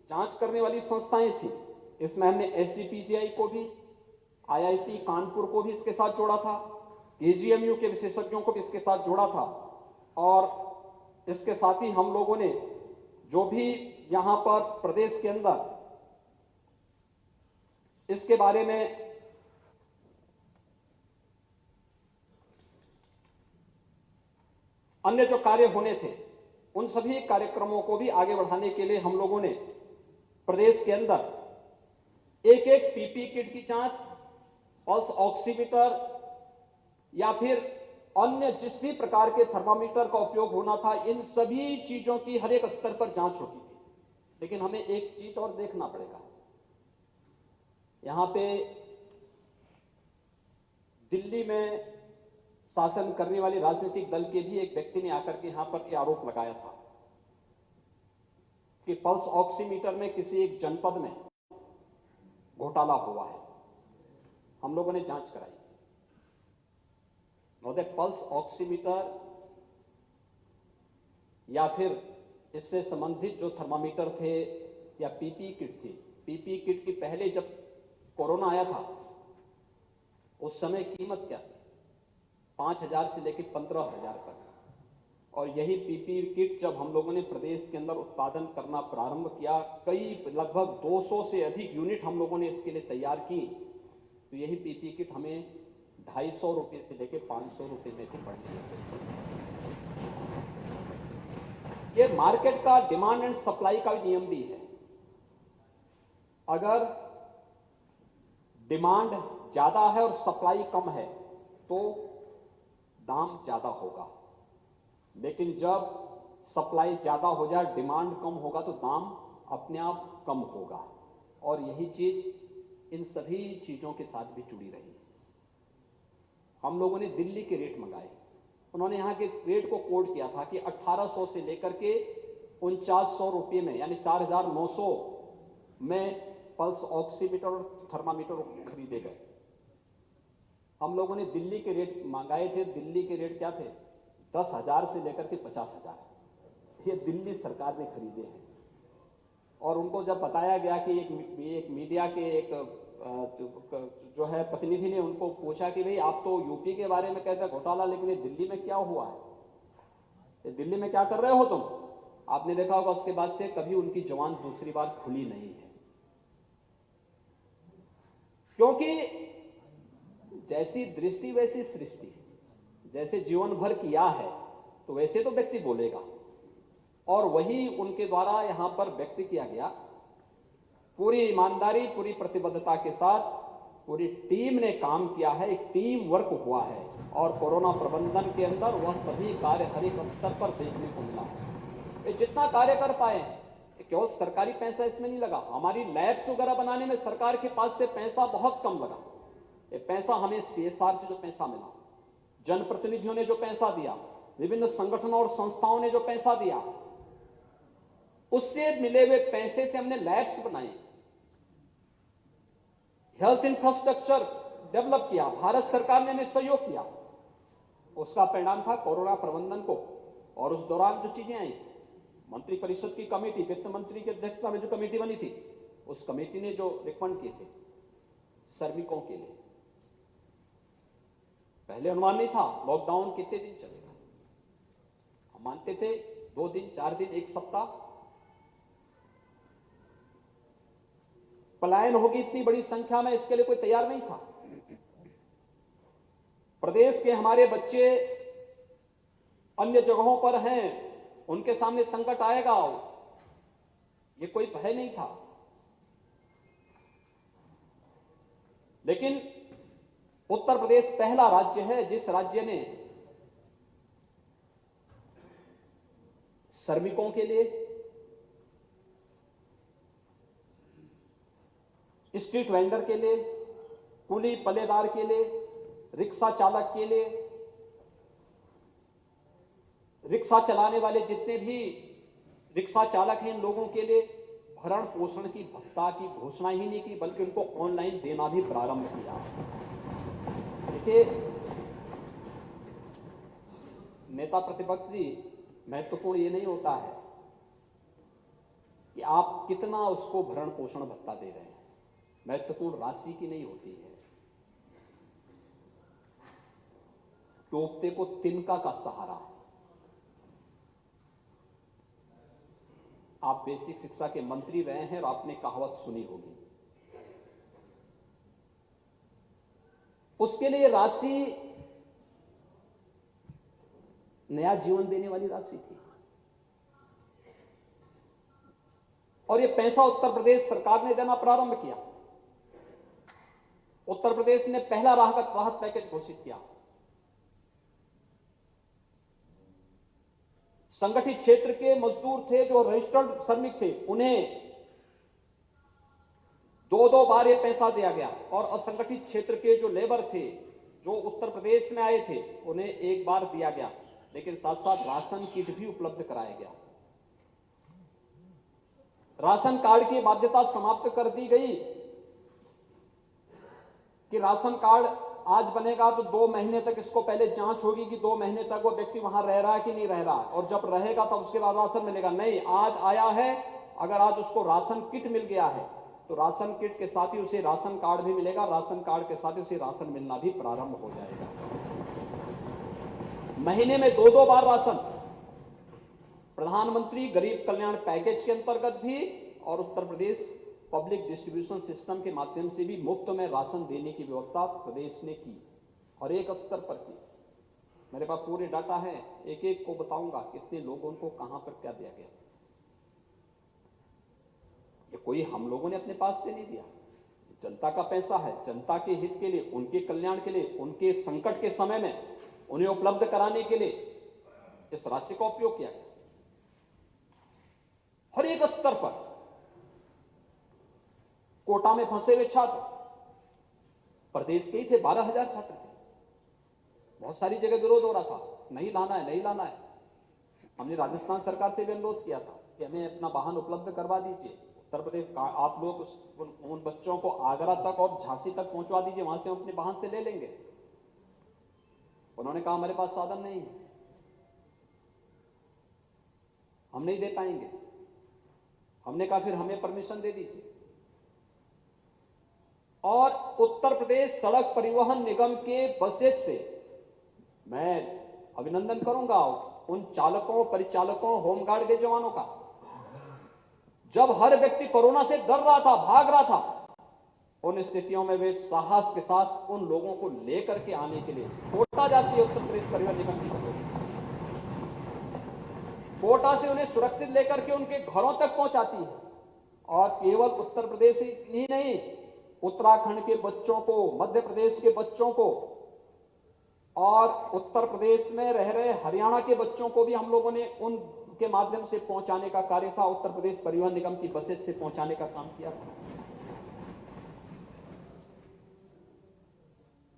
जांच करने वाली संस्थाएं थी, इसमें हमने SCPGI को भी, IIT कानपुर को भी इसके साथ जोड़ा था, KGMU के विशेषज्ञों को भी इसके साथ जोड़ा था। और इसके साथ ही हम लोगों ने जो भी यहां पर प्रदेश के अंदर इसके बारे में अन्य जो कार्य होने थे, उन सभी कार्यक्रमों को भी आगे बढ़ाने के लिए हम लोगों ने प्रदेश के अंदर एक एक पीपी किट की जांच, पल्स ऑक्सीमीटर या फिर अन्य जिस भी प्रकार के थर्मामीटर का उपयोग होना था, इन सभी चीजों की हर एक स्तर पर जांच होती थी। लेकिन हमें एक चीज और देखना पड़ेगा। यहां पे दिल्ली में शासन करने वाले राजनीतिक दल के भी एक व्यक्ति ने आकर के यहां पर यह आरोप लगाया था कि पल्स ऑक्सीमीटर में किसी एक जनपद में घोटाला हुआ है। हम लोगों ने जांच कराई। महोदय, पल्स ऑक्सीमीटर या फिर इससे संबंधित जो थर्मामीटर थे या पीपी किट थी, पीपी किट की पहले जब कोरोना आया था उस समय कीमत क्या थी? 5,000 से लेकर 15,000 तक। और यही पीपी किट जब हम लोगों ने प्रदेश के अंदर उत्पादन करना प्रारंभ किया, लगभग 200 से अधिक यूनिट हम लोगों ने इसके लिए तैयार की, तो यही पीपी किट हमें 250 रुपये से लेकर 500 रुपये में भी पड़ने लगी। ये मार्केट का डिमांड एंड सप्लाई का नियम भी है। अगर डिमांड ज्यादा है और सप्लाई कम है तो दाम ज्यादा होगा, लेकिन जब सप्लाई ज्यादा हो जाए, डिमांड कम होगा तो दाम अपने आप कम होगा। और यही चीज इन सभी चीजों के साथ भी जुड़ी रही। हम लोगों ने दिल्ली के रेट मंगाए। उन्होंने यहां के रेट को कोड किया था कि 1800 से लेकर के 4900 रुपये में, यानी 4900 में पल्स ऑक्सीमीटर और थर्मामीटर खरीदे गए। हम लोगों ने दिल्ली के रेट मंगाए थे। दिल्ली के रेट क्या थे? 10,000 से लेकर के 50,000। ये दिल्ली सरकार ने खरीदे हैं। और उनको जब बताया गया कि एक मीडिया के एक जो है प्रतिनिधि ने उनको पूछा कि भाई आप तो यूपी के बारे में कहते हैं घोटाला, लेकिन ये दिल्ली में क्या हुआ है, ये दिल्ली में क्या कर रहे हो तुम? आपने देखा होगा उसके बाद से कभी उनकी जुबान दूसरी बार खुली नहीं है, क्योंकि जैसी दृष्टि वैसी सृष्टि, जैसे जीवन भर किया है तो वैसे तो व्यक्ति बोलेगा, और वही उनके द्वारा यहां पर व्यक्त किया गया। पूरी ईमानदारी, पूरी प्रतिबद्धता के साथ पूरी टीम ने काम किया है, एक टीम वर्क हुआ है, और कोरोना प्रबंधन के अंदर वह सभी कार्य हर एक स्तर पर देखने को मिला है। ये जितना कार्य कर पाए हैं, केवल सरकारी पैसा इसमें नहीं लगा। हमारी लैब्स वगैरह बनाने में सरकार के पास से पैसा बहुत कम लगा। ये पैसा हमें सीएसआर से जो पैसा मिला, जनप्रतिनिधियों ने जो पैसा दिया, विभिन्न संगठनों और संस्थाओं ने जो पैसा दिया, उससे मिले हुए पैसे से हमने लैब्स बनाए, हेल्थ इंफ्रास्ट्रक्चर डेवलप किया, भारत सरकार ने हमें सहयोग किया। उसका परिणाम था कोरोना प्रबंधन को। और उस दौरान जो चीजें आई, मंत्रिपरिषद की कमेटी, वित्त मंत्री की अध्यक्षता में जो कमेटी बनी थी, उस कमेटी ने जो रिकमेंड किए थे श्रमिकों के लिए, पहले अनुमान नहीं था लॉकडाउन कितने दिन चलेगा। हम मानते थे 2 दिन, 4 दिन, 1 सप्ताह, पलायन होगी इतनी बड़ी संख्या में, इसके लिए कोई तैयार नहीं था। प्रदेश के हमारे बच्चे अन्य जगहों पर हैं, उनके सामने संकट आएगा, ये कोई भय नहीं था। लेकिन उत्तर प्रदेश पहला राज्य है जिस राज्य ने श्रमिकों के लिए, स्ट्रीट वेंडर के लिए, कुली पल्लेदार के लिए, रिक्शा चालक के लिए, रिक्शा चलाने वाले जितने भी रिक्शा चालक हैं, इन लोगों के लिए भरण पोषण की भत्ता की घोषणा ही नहीं की, बल्कि उनको ऑनलाइन देना भी प्रारंभ किया। देखिए नेता प्रतिपक्ष जी, महत्वपूर्ण ये नहीं होता है कि आप कितना उसको भरण पोषण भत्ता दे रहे हैं, महत्वपूर्ण राशि की नहीं होती है। टोकते को तिनका का सहारा है। आप बेसिक शिक्षा के मंत्री रहे हैं और आपने कहावत सुनी होगी, उसके लिए राशि नया जीवन देने वाली राशि थी। और ये पैसा उत्तर प्रदेश सरकार ने देना प्रारंभ किया। उत्तर प्रदेश ने पहला राहत पैकेज घोषित किया। संगठित क्षेत्र के मजदूर थे, जो रजिस्टर्ड श्रमिक थे, उन्हें 2-2 बार ये पैसा दिया गया। और असंगठित क्षेत्र के जो लेबर थे, जो उत्तर प्रदेश में आए थे, उन्हें 1 बार दिया गया। लेकिन साथ साथ राशन किट भी उपलब्ध कराया गया। राशन कार्ड की बाध्यता समाप्त कर दी गई कि राशन कार्ड आज बनेगा तो 2 महीने तक इसको पहले जांच होगी कि 2 महीने तक वो व्यक्ति वहां रह रहा है कि नहीं रह रहा, और जब रहेगा तब उसके बाद राशन मिलेगा। नहीं, आज आया है, अगर आज उसको राशन किट मिल गया है तो राशन किट के साथ ही उसे राशन कार्ड भी मिलेगा, राशन कार्ड के साथ ही उसे राशन मिलना भी प्रारंभ हो जाएगा। महीने में 2-2 बार राशन, प्रधानमंत्री गरीब कल्याण पैकेज के अंतर्गत भी और Uttar Pradesh public distribution system के माध्यम से भी मुफ्त में राशन देने की व्यवस्था प्रदेश ने की, हर एक स्तर पर की। मेरे पास पूरे डाटा है, एक एक को बताऊंगा कितने लोगों को कहां पर क्या दिया गया। ये कोई हम लोगों ने अपने पास से नहीं दिया, जनता का पैसा है, जनता के हित के लिए, उनके कल्याण के लिए, उनके संकट के समय में उन्हें उपलब्ध कराने के लिए इस राशि का उपयोग किया गया। हर एक स्तर पर कोटा में फंसे हुए छात्र प्रदेश के ही थे, 12,000 छात्र थे। बहुत सारी जगह विरोध हो रहा था, नहीं लाना है, नहीं लाना है। हमने राजस्थान सरकार से भी अनुरोध किया था कि हमें अपना वाहन उपलब्ध करवा दीजिए। उत्तर प्रदेश आप लोग उन बच्चों को आगरा तक और झांसी तक पहुंचवा दीजिए, वहां से हम अपने वाहन से ले लेंगे। उन्होंने कहा हमारे पास साधन नहीं है। हम नहीं दे पाएंगे। हमने कहा फिर हमें परमिशन दे दीजिए। और उत्तर प्रदेश सड़क परिवहन निगम के बसेस से मैं अभिनंदन करूंगा उन चालकों, परिचालकों, होमगार्ड के जवानों का। जब हर व्यक्ति कोरोना से डर रहा था, भाग रहा था, उन स्थितियों में वे साहस के साथ उन लोगों को लेकर के आने के लिए कोटा जाती है उत्तर प्रदेश परिवहन निगम की बसें। कोटा से उन्हें सुरक्षित लेकर के उनके घरों तक पहुंचाती है। और केवल उत्तर प्रदेश ही नहीं, उत्तराखंड के बच्चों को, मध्य प्रदेश के बच्चों को और उत्तर प्रदेश में रह रहे हरियाणा के बच्चों को भी हम लोगों ने उनके माध्यम से पहुंचाने का कार्य था, उत्तर प्रदेश परिवहन निगम की बसेस से पहुंचाने का काम किया था।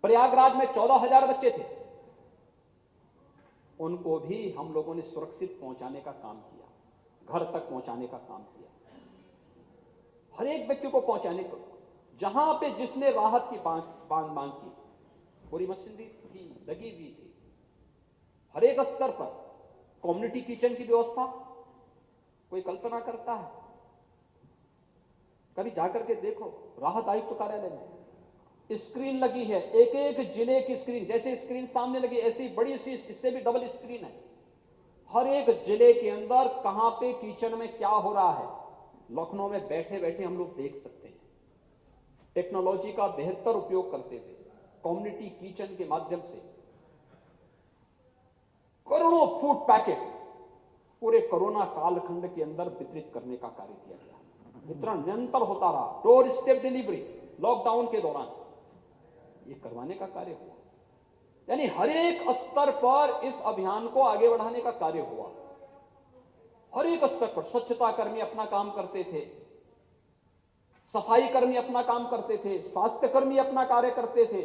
प्रयागराज में 14,000 बच्चे थे, उनको भी हम लोगों ने सुरक्षित पहुंचाने का काम किया, घर तक पहुंचाने का काम किया, हर एक व्यक्ति को पहुंचाने को। जहां पे जिसने राहत की मांग की, पूरी मशीनरी थी, लगी हुई थी। हर एक स्तर पर कम्युनिटी किचन की व्यवस्था कोई कल्पना करता है? कभी जाकर के देखो, राहत आयुक्त कार्यालय में स्क्रीन लगी है, एक एक जिले की स्क्रीन, जैसे स्क्रीन सामने लगी ऐसी बड़ी सी, इससे भी डबल स्क्रीन है। हर एक जिले के अंदर कहां पे किचन में क्या हो रहा है, लखनऊ में बैठे बैठे हम लोग देख सकते हैं। टेक्नोलॉजी का बेहतर उपयोग करते हुए कम्युनिटी किचन के माध्यम से करोड़ों फूड पैकेट पूरे कोरोना कालखंड के अंदर वितरित करने का कार्य किया गया। वितरण निरंतर होता रहा, डोर स्टेप डिलीवरी लॉकडाउन के दौरान ये करवाने का कार्य हुआ। यानी हर एक स्तर पर इस अभियान को आगे बढ़ाने का कार्य हुआ। हर एक स्तर पर स्वच्छता कर्मी अपना काम करते थे, सफाई कर्मी अपना काम करते थे, स्वास्थ्य कर्मी अपना कार्य करते थे।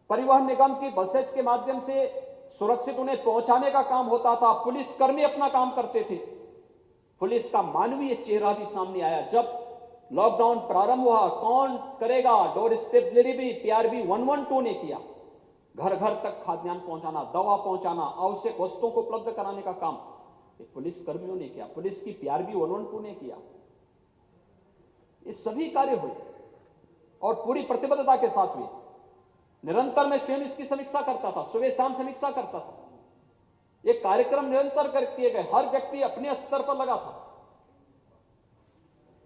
परिवहन निगम की बसेस के माध्यम से सुरक्षित उन्हें पहुंचाने का काम होता था। पुलिस कर्मी अपना काम करते थे। पुलिस का मानवीय चेहरा भी सामने आया। जब लॉकडाउन प्रारंभ हुआ, कौन करेगा डोर स्टेप डिलीवरी? पीआरबी 112 ने किया। घर घर तक खाद्यान्न पहुंचाना, दवा पहुंचाना, आवश्यक वस्तुओं को उपलब्ध कराने का काम पुलिस कर्मियों ने किया। पुलिस की पीआरबी 112 ने किया। ये सभी कार्य हुए और पूरी प्रतिबद्धता के साथ हुए। निरंतर मैं स्वयं इसकी समीक्षा करता था, सुबह शाम समीक्षा करता था। ये कार्यक्रम निरंतर कर किए गए, हर व्यक्ति अपने स्तर पर लगा था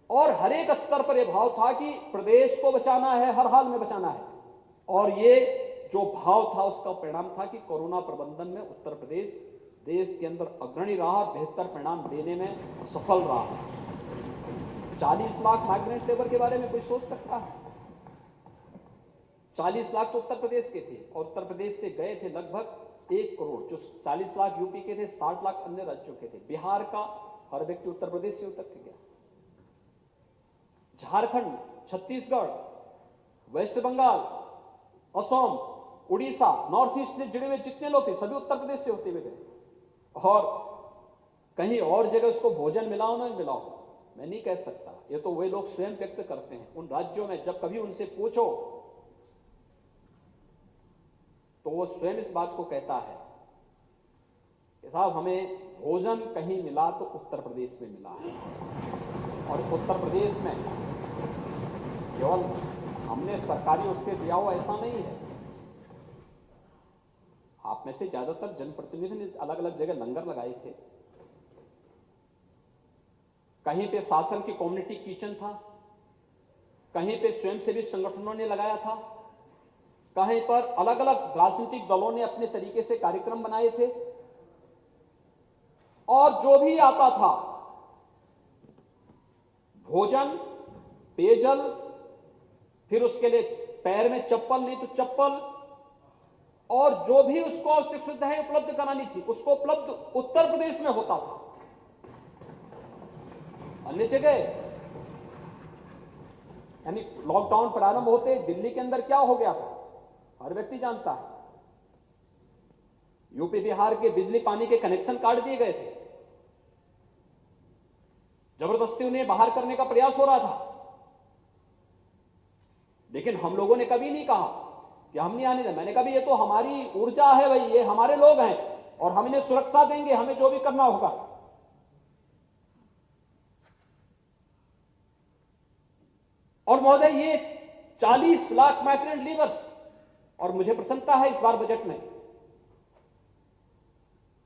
और हर एक स्तर पर यह भाव था कि प्रदेश को बचाना है, हर हाल में बचाना है। और ये जो भाव था उसका परिणाम था कि कोरोना प्रबंधन में उत्तर प्रदेश देश के अंदर अग्रणी रहा, बेहतर परिणाम देने में सफल रहा। 40 लाख माइग्रेंट लेबर के बारे में कोई सोच सकता है? 40 लाख तो उत्तर प्रदेश के थे और उत्तर प्रदेश से गए थे लगभग 1 करोड़। जो 40 लाख यूपी के थे, 60 लाख अन्य राज्यों के थे। बिहार का हर व्यक्ति उत्तर प्रदेश से उतर के गया। Jharkhand, Chhattisgarh, west Bengal, Assam, Orissa, north east से जुड़े हुए जितने लोग थे सभी उत्तर प्रदेश से होते हुए गए। और कहीं और जगह उसको भोजन मिला हो ना मिला हो, मैं नहीं कह सकता। ये तो वे लोग स्वयं व्यक्त करते हैं। उन राज्यों में जब कभी उनसे पूछो तो वो स्वयं इस बात को कहता है कि साहब हमें भोजन कहीं मिला तो उत्तर प्रदेश में मिला है। और उत्तर प्रदेश में केवल हमने सरकारी उससे दिया हो ऐसा नहीं है। आप में से ज्यादातर जनप्रतिनिधि ने अलग अलग जगह लंगर लगाए थे। कहीं पे शासन की कम्युनिटी किचन था, कहीं पे स्वयंसेवी संगठनों ने लगाया था, कहीं पर अलग अलग राजनीतिक दलों ने अपने तरीके से कार्यक्रम बनाए थे। और जो भी आता था भोजन, पेयजल, फिर उसके लिए पैर में चप्पल नहीं तो चप्पल, और जो भी उसको आवश्यक सुविधाएं उपलब्ध करानी थी उसको उपलब्ध उत्तर प्रदेश में होता था। अन्य जगह यानी लॉकडाउन प्रारंभ होते दिल्ली के अंदर क्या हो गया था हर व्यक्ति जानता है। यूपी बिहार के बिजली पानी के कनेक्शन काट दिए गए थे। जबरदस्ती उन्हें बाहर करने का प्रयास हो रहा था। लेकिन हम लोगों ने कभी नहीं कहा कि हम नहीं आने दें। मैंने कहा ये तो हमारी ऊर्जा है भाई, ये हमारे लोग हैं और हम इन्हें सुरक्षा देंगे, हमें जो भी करना होगा। और महोदय ये 40 लाख माइग्रेंट लीवर, और मुझे प्रसन्नता है इस बार बजट में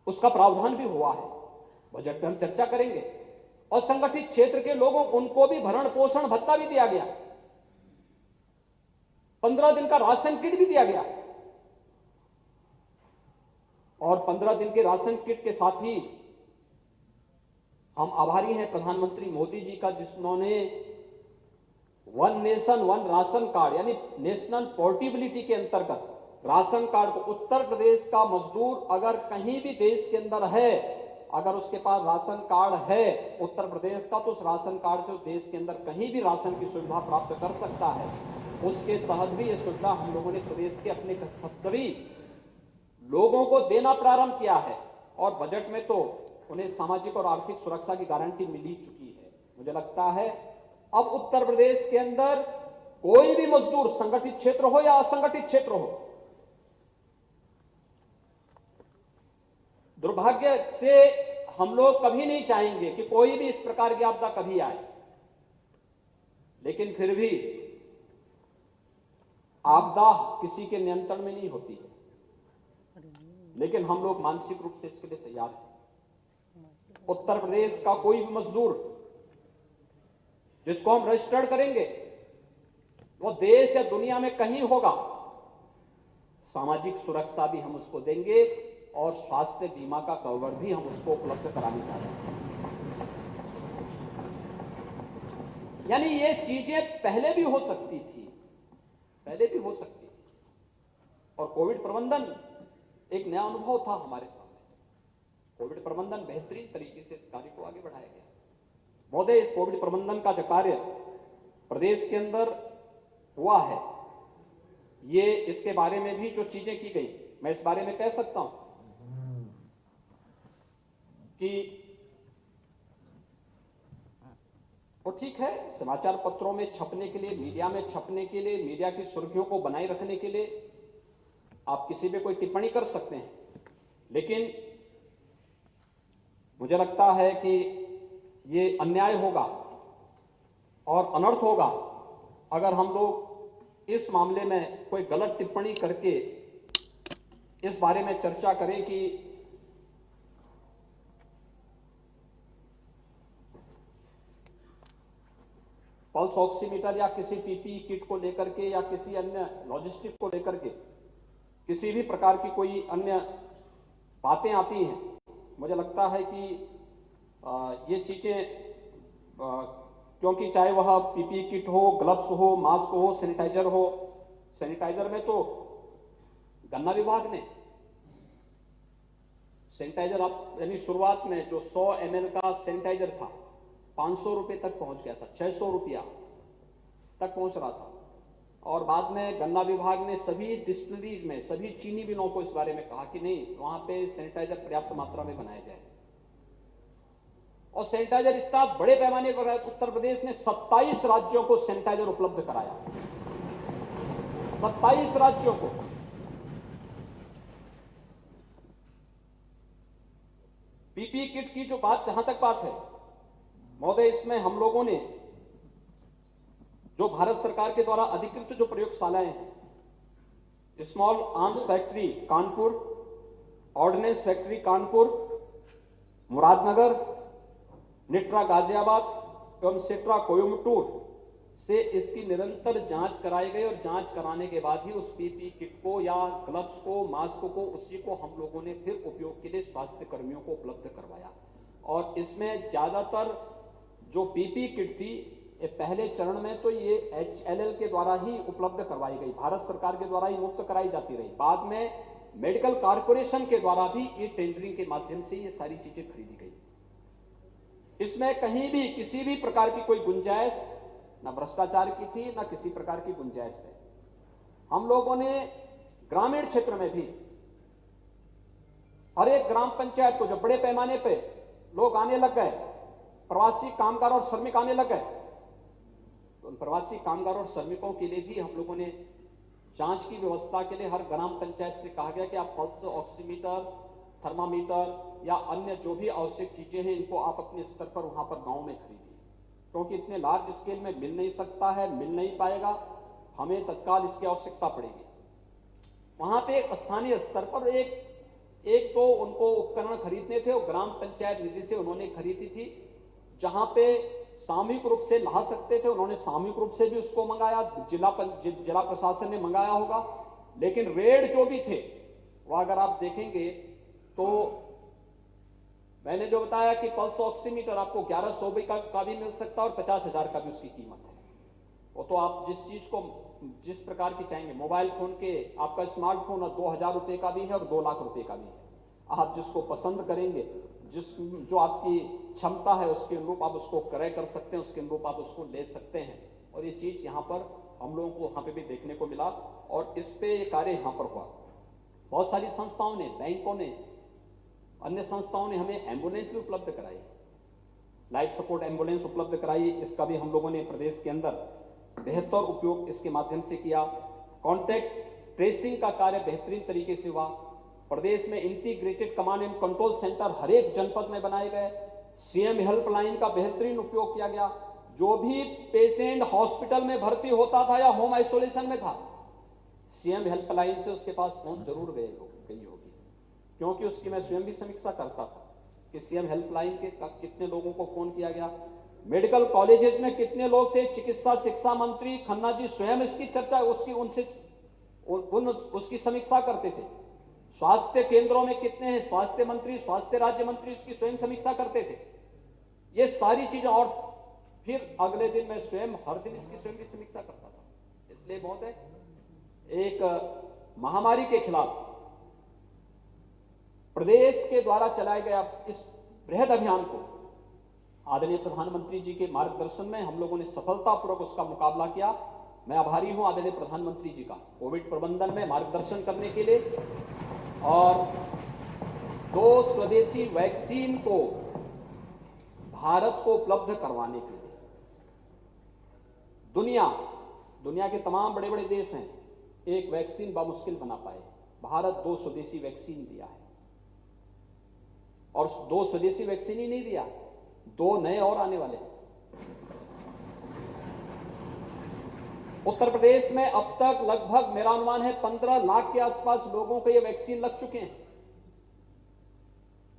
उसका प्रावधान भी हुआ है, बजट में हम चर्चा करेंगे। और संगठित क्षेत्र के लोगों उनको भी भरण पोषण भत्ता भी दिया गया, 15 दिन का राशन किट भी दिया गया, और 15 दिन के राशन किट के साथ ही हम आभारी हैं प्रधानमंत्री मोदी जी का, जिन्होंने one nation one ration card यानी नेशनल पोर्टेबिलिटी के अंतर्गत राशन कार्ड को उत्तर प्रदेश का मजदूर अगर कहीं भी देश के अंदर है, अगर उसके पास राशन कार्ड है उत्तर प्रदेश का, तो उस राशन कार्ड से उस देश के अंदर कहीं भी राशन की सुविधा प्राप्त कर सकता है। उसके तहत भी ये सुविधा हम लोगों ने प्रदेश के अपने सभी लोगों को देना प्रारंभ किया है, और बजट में तो उन्हें सामाजिक और आर्थिक सुरक्षा की गारंटी मिल ही चुकी है। मुझे लगता है अब उत्तर प्रदेश के अंदर कोई भी मजदूर, संगठित क्षेत्र हो या असंगठित क्षेत्र हो, दुर्भाग्य से हम लोग कभी नहीं चाहेंगे कि कोई भी इस प्रकार की आपदा कभी आए, लेकिन फिर भी आपदा किसी के नियंत्रण में नहीं होती है, लेकिन हम लोग मानसिक रूप से इसके लिए तैयार हैं। उत्तर प्रदेश का कोई भी मजदूर जिसको हम रजिस्टर्ड करेंगे वो देश या दुनिया में कहीं होगा, सामाजिक सुरक्षा भी हम उसको देंगे और स्वास्थ्य बीमा का कवर भी हम उसको उपलब्ध कराने जा रहे हैं। यानी ये चीजें पहले भी हो सकती थी, पहले भी हो सकती थी, और कोविड प्रबंधन एक नया अनुभव था हमारे सामने। कोविड प्रबंधन बेहतरीन तरीके से इस कार्य को आगे बढ़ाया गया। महोदय, इस कोविड प्रबंधन का जो कार्य प्रदेश के अंदर हुआ है, ये इसके बारे में भी जो चीजें की गई, मैं इस बारे में कह सकता हूं कि वो ठीक है, समाचार पत्रों में छपने के लिए, मीडिया में छपने के लिए, मीडिया की सुर्खियों को बनाए रखने के लिए आप किसी पे कोई टिप्पणी कर सकते हैं, लेकिन मुझे लगता है कि ये अन्याय होगा और अनर्थ होगा अगर हम लोग इस मामले में कोई गलत टिप्पणी करके इस बारे में चर्चा करें कि पल्स ऑक्सीमीटर या किसी पीपीई किट को लेकर के या किसी अन्य लॉजिस्टिक को लेकर के किसी भी प्रकार की कोई अन्य बातें आती हैं, मुझे लगता है कि ये चीजें क्योंकि चाहे वह पीपीई किट हो, ग्लव्स हो, मास्क हो, सैनिटाइजर हो, सैनिटाइजर में तो गन्ना विभाग ने सैनिटाइजर आप यानी शुरुआत में जो 100 ml का सैनिटाइजर था 500 रुपए तक पहुंच गया था, 600 रुपया तक पहुंच रहा था, और बाद में गन्ना विभाग ने सभी डिस्टिलरीज में, सभी चीनी मिलों को इस बारे में कहा कि नहीं, वहां पे सैनिटाइजर पर्याप्त मात्रा में बनाया जाए। और सैनिटाइजर इतना बड़े पैमाने पर उत्तर प्रदेश ने 27 राज्यों को सैनिटाइजर उपलब्ध कराया, 27 राज्यों को। पीपीई किट की जो बात, जहां तक बात है महोदय, इसमें हम लोगों ने जो भारत सरकार के द्वारा अधिकृत जो प्रयोगशालाएं हैं, small arms factory Kanpur, ordnance factory Kanpur, Muradnagar, NITRA Ghaziabad एवं सेट्रा कोयम्बटूर से इसकी निरंतर जांच कराई गई, और जांच कराने के बाद ही उस पीपीई किट को या ग्लव्स को, मास्क को, उसी को हम लोगों ने फिर उपयोग के लिए स्वास्थ्य कर्मियों को उपलब्ध करवाया। और इसमें ज्यादातर जो पीपीई किट थी, ये पहले चरण में तो ये HLL के द्वारा ही उपलब्ध करवाई गई, भारत सरकार के द्वारा ही मुफ्त कराई जाती रही। बाद में मेडिकल कॉर्पोरेशन के द्वारा भी ये टेंडरिंग के माध्यम से ये सारी चीजें खरीदी गई। इसमें कहीं भी किसी भी प्रकार की कोई गुंजाइश न भ्रष्टाचार की थी, न किसी प्रकार की गुंजाइश है। हम लोगों ने ग्रामीण क्षेत्र में भी हर एक ग्राम पंचायत को, जो बड़े पैमाने पे लोग आने लग गए, प्रवासी कामगार और श्रमिक आने लग गए, तो उन प्रवासी कामगार और श्रमिकों के लिए भी हम लोगों ने जांच की व्यवस्था के लिए हर ग्राम पंचायत से कहा गया कि आप पल्स ऑक्सीमीटर, थर्मामीटर या अन्य जो भी आवश्यक चीजें हैं, इनको आप अपने स्तर पर वहां पर गांव में खरीदिए। क्योंकि इतने लार्ज स्केल में मिल नहीं सकता है, मिल नहीं पाएगा, हमें तत्काल इसकी आवश्यकता पड़ेगी। वहां पे स्थानीय स्तर पर एक तो उनको उपकरण खरीदने थे, वो ग्राम पंचायत निधि से उन्होंने खरीदी थी। जहां पे सामूहिक रूप से ला सकते थे, उन्होंने सामूहिक रूप से भी उसको मंगाया, जिला प्रशासन ने मंगाया होगा। लेकिन रेट जो भी थे वो अगर आप देखेंगे तो मैंने जो बताया कि पल्स ऑक्सीमीटर आपको 1100 का भी मिल सकता है और 50,000 का भी उसकी कीमत है। वो तो आप जिस चीज को जिस प्रकार की चाहेंगे, मोबाइल फोन के आपका स्मार्टफोन 2000 रुपए का भी है और 2 लाख रुपए का भी है। आप जिसको पसंद करेंगे, जो आपकी क्षमता है उसके अनुरूप आप उसको क्रय कर सकते हैं, उसके अनुरूप आप उसको ले सकते हैं। और ये चीज यहां पर हम लोगों को वहां पे भी देखने को मिला और इस पे ये कार्य यहां पर हुआ। बहुत सारी संस्थाओं ने, बैंकों ने, अन्य संस्थाओं ने हमें एम्बुलेंस भी उपलब्ध कराई, लाइफ सपोर्ट एम्बुलेंस उपलब्ध कराई। इसका भी हम लोगों ने प्रदेश के अंदर बेहतर उपयोग इसके माध्यम से किया। कॉन्टैक्ट ट्रेसिंग का कार्य बेहतरीन तरीके से हुआ। प्रदेश में integrated command and control centre हर एक जनपद में बनाए गए। सीएम हेल्पलाइन का बेहतरीन उपयोग किया गया। जो भी पेशेंट हॉस्पिटल में भर्ती होता था या होम आइसोलेशन में था, सीएम हेल्पलाइन से उसके पास पहुंच जरूर गई होगी, क्योंकि उसकी मैं स्वयं भी समीक्षा करता था कि सीएम हेल्पलाइन के कितने लोगों को फोन किया गया, मेडिकल कॉलेजेस में कितने लोग थे। चिकित्सा शिक्षा मंत्री खन्ना जी स्वयं इसकी चर्चा उसकी समीक्षा करते थे। स्वास्थ्य केंद्रों में कितने हैं, स्वास्थ्य मंत्री, स्वास्थ्य राज्य मंत्री उसकी स्वयं समीक्षा करते थे। ये सारी चीजें, और फिर अगले दिन मैं स्वयं हर दिन इसकी स्वयं की समीक्षा करता था। इसलिए बहुत है, एक महामारी के खिलाफ प्रदेश के द्वारा चलाए गया इस बृहद अभियान को आदरणीय प्रधानमंत्री जी के मार्गदर्शन में हम लोगों ने सफलतापूर्वक उसका मुकाबला किया। मैं आभारी हूं आदरणीय प्रधानमंत्री जी का कोविड प्रबंधन में मार्गदर्शन करने के लिए और 2 स्वदेशी वैक्सीन को भारत को उपलब्ध करवाने के लिए। दुनिया के तमाम बड़े बड़े देश हैं, एक वैक्सीन बामुश्किल बना पाए, भारत 2 स्वदेशी वैक्सीन दिया है। और 2 स्वदेशी वैक्सीन ही नहीं दिया, 2 नए और आने वाले हैं। उत्तर प्रदेश में अब तक लगभग मेरा अनुमान है 15 लाख के आसपास लोगों को ये वैक्सीन लग चुके हैं।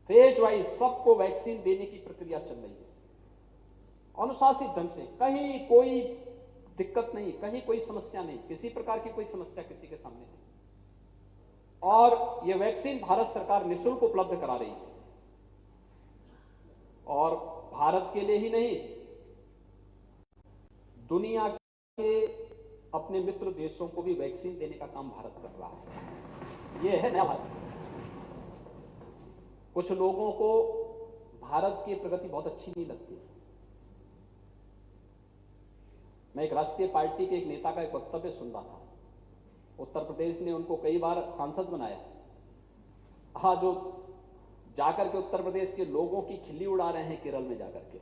फेज वाइज सबको वैक्सीन देने की प्रक्रिया चल रही है अनुशासित ढंग से। कहीं कोई दिक्कत नहीं, कहीं कोई समस्या नहीं, किसी प्रकार की कोई समस्या किसी के सामने नहीं। और ये वैक्सीन भारत सरकार निःशुल्क उपलब्ध करा रही है और भारत के लिए ही नहीं, दुनिया के अपने मित्र देशों को भी वैक्सीन देने का काम भारत कर रहा है। यह है नया भारत। कुछ लोगों को भारत की प्रगति बहुत अच्छी नहीं लगती। मैं एक राष्ट्रीय पार्टी के एक नेता का एक वक्तव्य सुन रहा था। उत्तर प्रदेश ने उनको कई बार सांसद बनाया। हाँ, जो जाकर के उत्तर प्रदेश के लोगों की खिल्ली उड़ा रहे हैं केरल में जाकर के,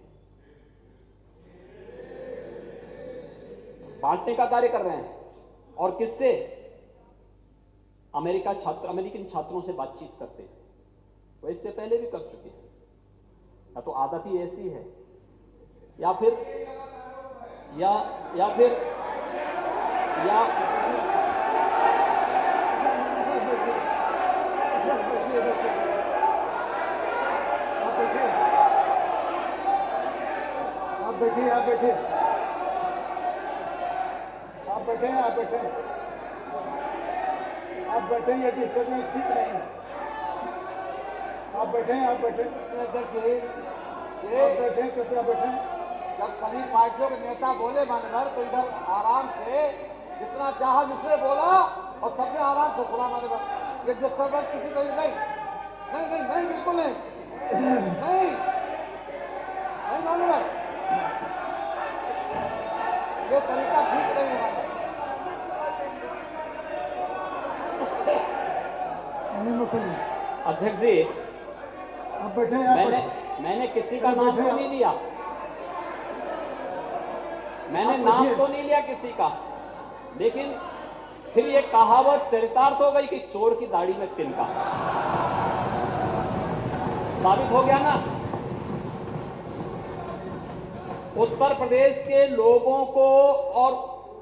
बांटने का कार्य कर रहे हैं। और किससे? अमेरिकन छात्रों से बातचीत करते हैं। वो इससे पहले भी कर चुके हैं। या तो आदत ही ऐसी है या फिर आप बैठे, ये डिस्टर्बेंस ठीक नहीं है। आप बैठे, कृपया बैठे। जब सभी पार्टियों के नेता बोले मान्यवर, तो इधर आराम से जितना चाहा दूसरे बोला और सबने आराम से सुना मान्यवर। ये डिस्टर्बेंस किसी को नहीं, बिल्कुल नहीं मान्यवर, ये तरीका ठीक नहीं है। अध्यक्ष जी, आप बैठे। मैंने किसी का नाम तो नहीं लिया, मैंने नाम तो नहीं लिया किसी का, लेकिन फिर ये कहावत चरितार्थ हो गई कि चोर की दाढ़ी में तिनका। साबित हो गया ना। उत्तर प्रदेश के लोगों को और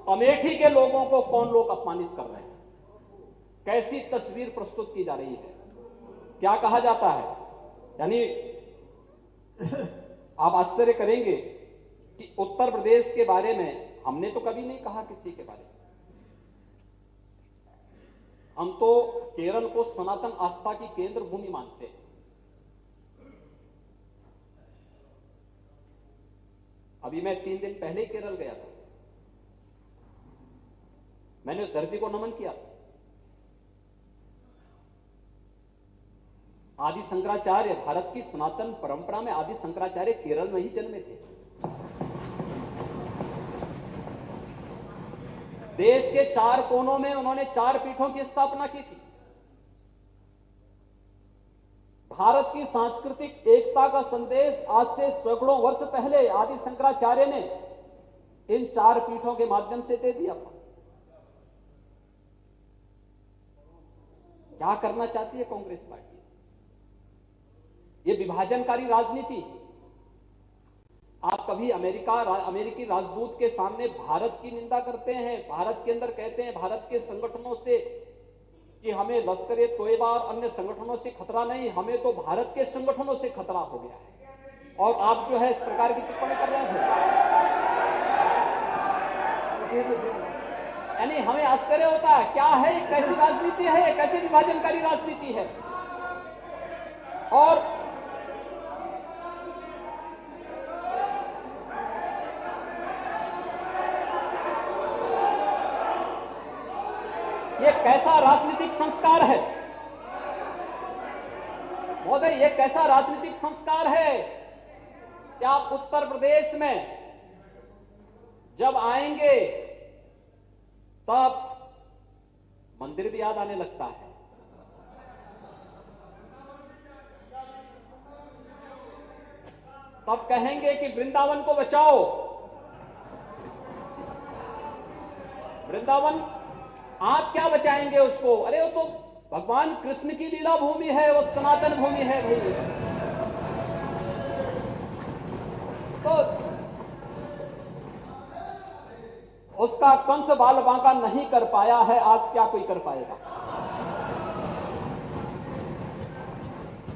अमेठी के लोगों को कौन लोग अपमानित कर रहे हैं, कैसी तस्वीर प्रस्तुत की जा रही है, क्या कहा जाता है। यानी आप आश्चर्य करेंगे कि उत्तर प्रदेश के बारे में हमने तो कभी नहीं कहा किसी के बारे में। हम तो केरल को सनातन आस्था की केंद्र भूमि मानते हैं। अभी मैं 3 दिन पहले ही केरल गया था, मैंने उस धरती को नमन किया। आदि शंकराचार्य, भारत की सनातन परंपरा में आदि शंकराचार्य केरल में ही जन्मे थे। देश के 4 कोनों में उन्होंने 4 पीठों की स्थापना की थी। भारत की सांस्कृतिक एकता का संदेश आज से सैकड़ों वर्ष पहले आदि शंकराचार्य ने इन 4 पीठों के माध्यम से दे दिया था। क्या करना चाहती है कांग्रेस पार्टी? ये विभाजनकारी राजनीति। आप कभी अमेरिकी राजदूत के सामने भारत की निंदा करते हैं, भारत के अंदर कहते हैं भारत के संगठनों से कि हमें लश्कर-ए-तोयबा और अन्य संगठनों से खतरा नहीं, हमें तो भारत के संगठनों से खतरा हो गया है, और आप जो है इस प्रकार की टिप्पणी कर रहे हैं। यानी हमें आश्चर्य होता है, क्या है, कैसी राजनीति है, कैसी विभाजनकारी राजनीति है। और ये कैसा राजनीतिक संस्कार है महोदय, ये कैसा राजनीतिक संस्कार है कि आप उत्तर प्रदेश में जब आएंगे तब मंदिर भी याद आने लगता है। तब कहेंगे कि वृंदावन को बचाओ। वृंदावन आप क्या बचाएंगे उसको? अरे वो तो भगवान कृष्ण की लीला भूमि है, वो सनातन भूमि है भाई। तो उसका कंस बाल बांका नहीं कर पाया है, आज क्या कोई कर पाएगा?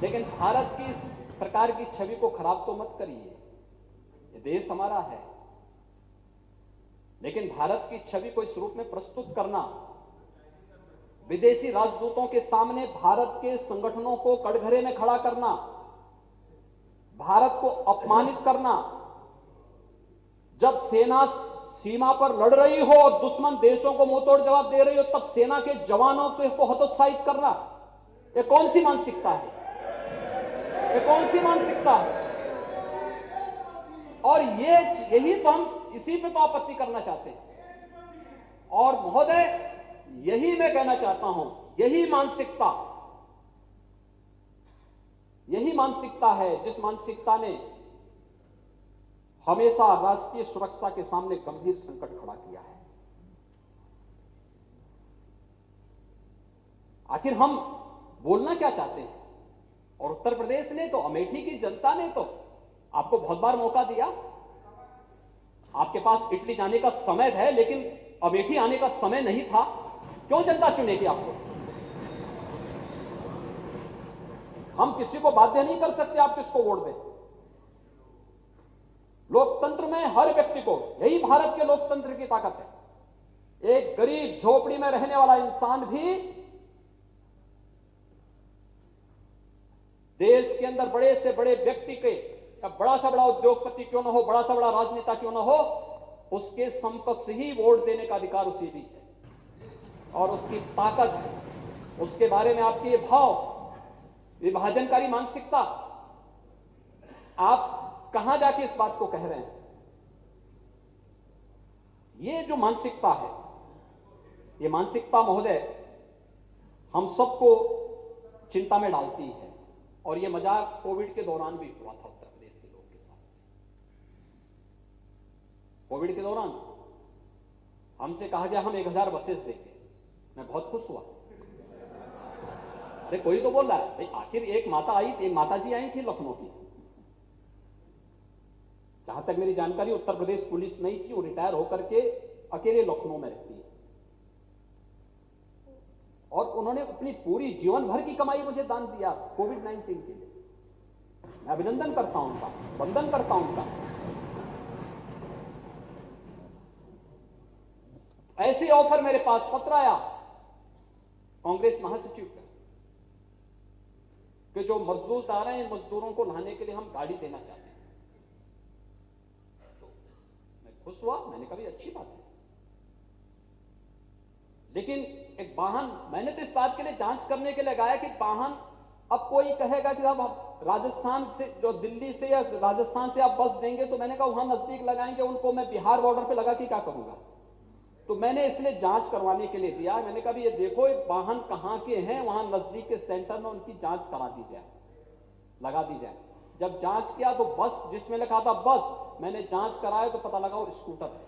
लेकिन भारत की इस प्रकार की छवि को खराब तो मत करिए, ये देश हमारा है। लेकिन भारत की छवि को इस रूप में प्रस्तुत करना, विदेशी राजदूतों के सामने भारत के संगठनों को कटघरे में खड़ा करना, भारत को अपमानित करना, जब सेना सीमा पर लड़ रही हो और दुश्मन देशों को मुंहतोड़ जवाब दे रही हो, तब सेना के जवानों को हतोत्साहित करना, ये कौन सी मानसिकता है? ये कौन सी मानसिकता है? और यही तो हम इसी पे तो आपत्ति करना चाहते हैं। और महोदय, यही मैं कहना चाहता हूं, यही मानसिकता है जिस मानसिकता ने हमेशा राष्ट्रीय सुरक्षा के सामने गंभीर संकट खड़ा किया है। आखिर हम बोलना क्या चाहते हैं? और उत्तर प्रदेश ने तो, अमेठी की जनता ने तो आपको बहुत बार मौका दिया। आपके पास इटली जाने का समय है, लेकिन अमेठी आने का समय नहीं था। क्यों जनता चुनेगी आपको? हम किसी को बाध्य नहीं कर सकते आप किसको वोट दें। लोकतंत्र में हर व्यक्ति को, यही भारत के लोकतंत्र की ताकत है। एक गरीब झोपड़ी में रहने वाला इंसान भी देश के अंदर बड़े से बड़े व्यक्ति के, या बड़ा सा बड़ा उद्योगपति क्यों ना हो, बड़ा सा बड़ा राजनेता क्यों ना हो, उसके समकक्ष ही वोट देने का अधिकार उसे भी है। और उसकी ताकत है, उसके बारे में आपके ये भाव, विभाजनकारी मानसिकता, आप कहां जाके इस बात को कह रहे हैं? ये जो मानसिकता है, ये मानसिकता महोदय हम सबको चिंता में डालती है। और ये मजाक कोविड के दौरान भी हुआ था उत्तर प्रदेश के लोग के साथ। कोविड के दौरान हमसे कहा गया हम 1000 बसेस देंगे, मैं बहुत खुश हुआ। अरे कोई तो बोल रहा है भाई, आखिर एक माता जी आई थी लखनऊ की, जहां तक मेरी जानकारी उत्तर प्रदेश पुलिस नहीं थी, वो रिटायर होकर के अकेले लखनऊ में रहती है और उन्होंने अपनी पूरी जीवन भर की कमाई मुझे दान दिया कोविड-19 के लिए। मैं अभिनंदन करता हूं उनका, वंदन करता हूं उनका। ऐसे ऑफर मेरे पास पत्र आया कांग्रेस महासचिव का कि जो मजदूर आ रहे हैं, मजदूरों को लाने के लिए हम गाड़ी देना चाहते हैं। तो मैं खुश हुआ, मैंने कहा अच्छी बात है, लेकिन एक वाहन मैंने तो इस बात के लिए जांच करने के लिए लगाया कि वाहन, अब कोई कहेगा कि अब राजस्थान से, जो दिल्ली से या राजस्थान से आप बस देंगे, तो मैंने कहा वहां नजदीक लगाएंगे, उनको मैं बिहार बॉर्डर पे लगा के क्या करूंगा। तो मैंने इसलिए जांच करवाने के लिए दिया। मैंने कहा ये देखो वाहन कहां के हैं, वहां नजदीक के सेंटर में उनकी जांच करा दी जाए, लगा दी जाए। जब जांच किया तो बस जिसमें लिखा था बस, मैंने जांच कराया तो पता लगा वो स्कूटर है।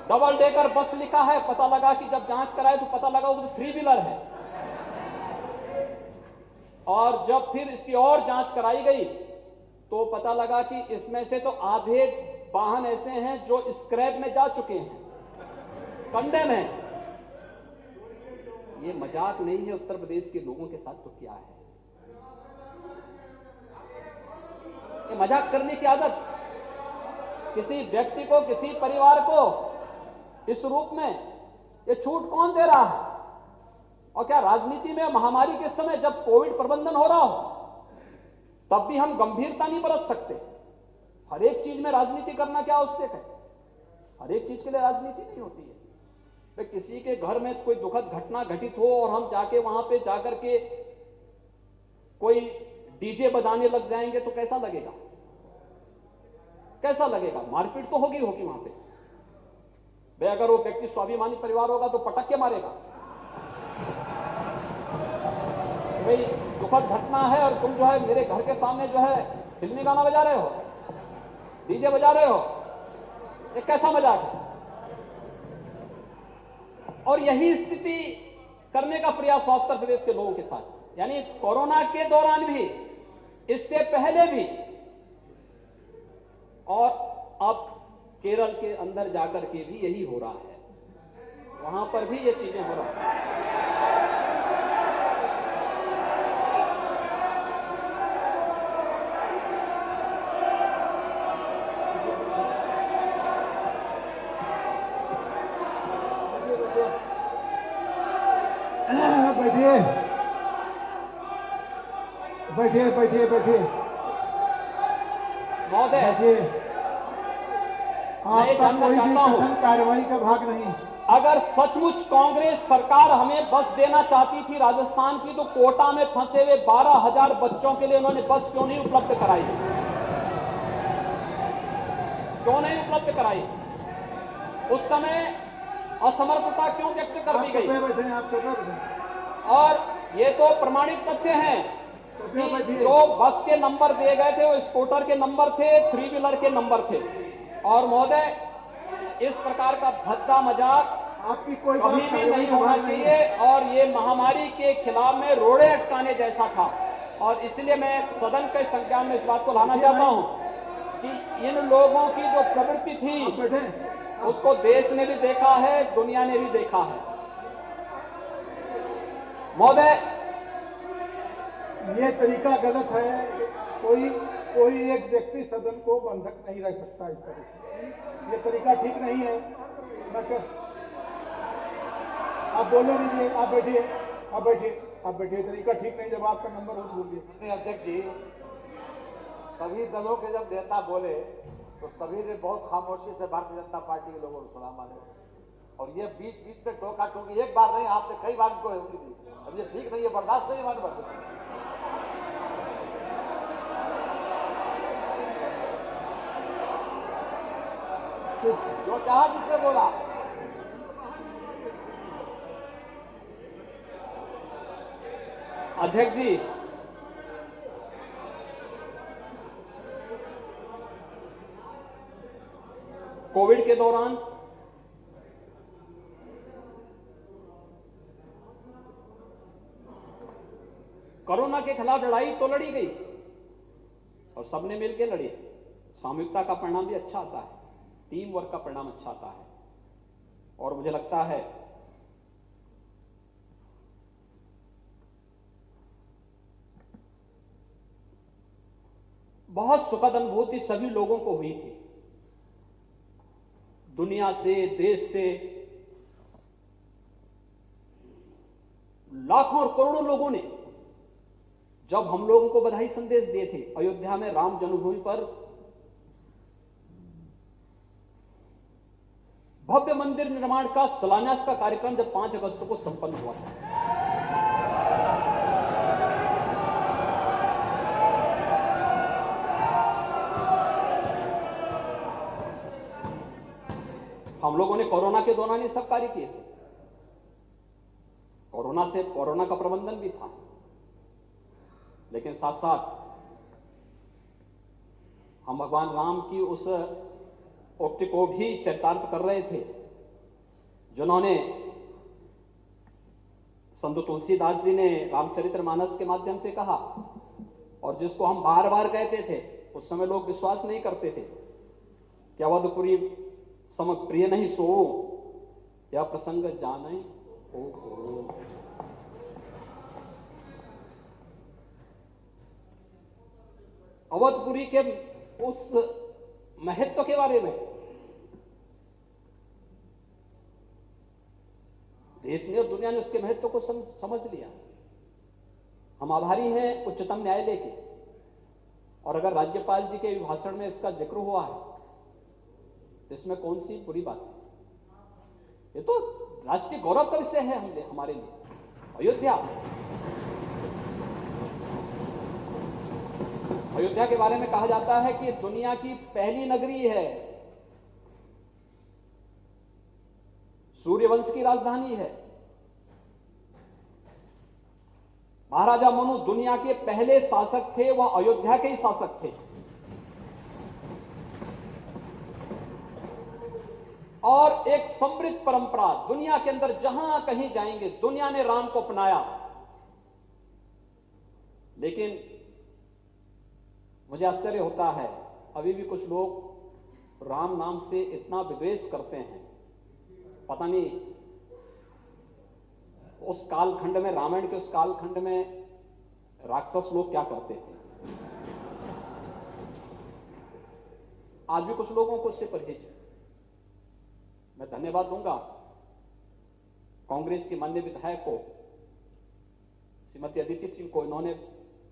डबल डेकर बस लिखा है, पता लगा कि जब जांच कराए तो पता लगा वो 3 व्हीलर है। और जब फिर इसकी और जांच कराई गई तो पता लगा कि इसमें से तो आधे वाहन ऐसे हैं जो स्क्रैप में जा चुके हैं, कंडेम है। ये मजाक नहीं है उत्तर प्रदेश के लोगों के साथ, तो क्या है ये मजाक करने की आदत? किसी व्यक्ति को, किसी परिवार को इस रूप में ये छूट कौन दे रहा है? और क्या राजनीति में महामारी के समय जब कोविड प्रबंधन हो रहा हो तब भी हम गंभीरता नहीं बरत सकते? हर एक चीज में राजनीति करना क्या आवश्यक है? हर एक चीज के लिए राजनीति नहीं होती है। तो किसी के घर में कोई दुखद घटना घटित हो और हम जाके वहां पे जाकर के कोई डीजे बजाने लग जाएंगे तो कैसा लगेगा? कैसा लगेगा? मारपीट तो होगी वहां पे। भाई अगर वो व्यक्ति स्वाभिमानी परिवार होगा तो पटक के मारेगा। भाई दुखद घटना है और तुम जो है मेरे घर के सामने जो है फिल्मी गाना बजा रहे हो, डीजे बजा रहे हो, ये कैसा मजाक है? और यही स्थिति करने का प्रयास हुआ उत्तर प्रदेश के लोगों के साथ, यानी कोरोना के दौरान भी, इससे पहले भी, और अब केरल के अंदर जाकर के भी यही हो रहा है। वहां पर भी ये चीजें हो रहा है। बैठिए बैठिए बैठिए बैठिए महोदय, बैठिए। आपका कोई भी कथन कार्रवाई का भाग नहीं। अगर सचमुच कांग्रेस सरकार हमें बस देना चाहती थी राजस्थान की, तो कोटा में फंसे हुए 12,000 बच्चों के लिए उन्होंने बस क्यों नहीं उपलब्ध कराई? क्यों नहीं उपलब्ध कराई? उस समय असमर्थता क्यों व्यक्त कर दी गई? और ये तो प्रमाणित तथ्य हैं कि जो बस के नंबर दिए गए थे वो स्कूटर के नंबर थे, 3 व्हीलर के नंबर थे। और महोदय, इस प्रकार का भद्दा मजाक आपकी कोई कभी भी नहीं होना चाहिए और ये महामारी के खिलाफ में रोड़े अटकाने जैसा था। और इसलिए मैं सदन के संज्ञान में इस बात को लाना चाहता हूं कि इन लोगों की जो प्रवृत्ति थी उसको देश ने भी देखा है, दुनिया ने भी देखा है। महोदय, ये तरीका गलत है। कोई एक व्यक्ति सदन को बंधक नहीं रख सकता इस तरह से। ये तरीका ठीक नहीं है। आप बोलने दीजिए, आप बैठिए, आप बैठिए, आप बैठिए। तरीका ठीक नहीं, जब आपका नंबर हो तो बोलिए। अध्यक्ष जी, सभी दलों के जब नेता बोले तो सभी ने बहुत खामोशी से भारतीय जनता पार्टी के लोगों को सुना माने, और ये बीच बीच में टोका टोकी एक बार नहीं, आपने कई बार इनको होती थी। अब ये ठीक नहीं है, बर्दाश्त नहीं हमारे पास। जो चाहा जिसने बोला। अध्यक्ष जी, कोविड के दौरान कोरोना के खिलाफ लड़ाई तो लड़ी गई और सबने मिलकर लड़ी। सामूहिकता का परिणाम भी अच्छा आता है, टीम वर्क का परिणाम अच्छा आता है। और मुझे लगता है बहुत सुखद अनुभूति सभी लोगों को हुई थी, दुनिया से, देश से लाखों और करोड़ों लोगों ने जब हम लोगों को बधाई संदेश दिए थे। अयोध्या में राम जन्मभूमि पर भव्य मंदिर निर्माण का शिलान्यास का कार्यक्रम जब 5 अगस्त को संपन्न हुआ था, हम लोगों ने कोरोना के दौरान ये सब कार्य किए थे। कोरोना का प्रबंधन भी था, लेकिन साथ साथ हम भगवान राम की उस उक्ति को भी चरितार्थ कर रहे थे जिन्होंने संत तुलसीदास जी ने रामचरितमानस के माध्यम से कहा, और जिसको हम बार बार कहते थे। उस समय लोग विश्वास नहीं करते थे कि अवधपुरी सम प्रिय नहीं सो, यह प्रसंग जाने ओ। अवधपुरी के उस महत्व के बारे में देश ने और दुनिया ने उसके महत्व को समझ लिया। हम आभारी हैं उच्चतम न्यायालय के, और अगर राज्यपाल जी के भाषण में इसका जिक्र हुआ है तो इसमें कौन सी बुरी बात है। ये तो राष्ट्रीय गौरव का विषय है हमारे लिए। अयोध्या के बारे में कहा जाता है कि दुनिया की पहली नगरी है, सूर्यवंश की राजधानी है। महाराजा मनु दुनिया के पहले शासक थे, वह अयोध्या के ही शासक थे। और एक समृद्ध परंपरा दुनिया के अंदर जहां कहीं जाएंगे, दुनिया ने राम को अपनाया। लेकिन मुझे आश्चर्य होता है, अभी भी कुछ लोग राम नाम से इतना विद्वेष करते हैं। पता नहीं उस कालखंड में, रामायण के उस कालखंड में राक्षस लोग क्या करते थे। आज भी कुछ लोगों को उससे परहेज है। मैं धन्यवाद दूंगा कांग्रेस की माननीय विधायक को, श्रीमती अदिति सिंह को। इन्होंने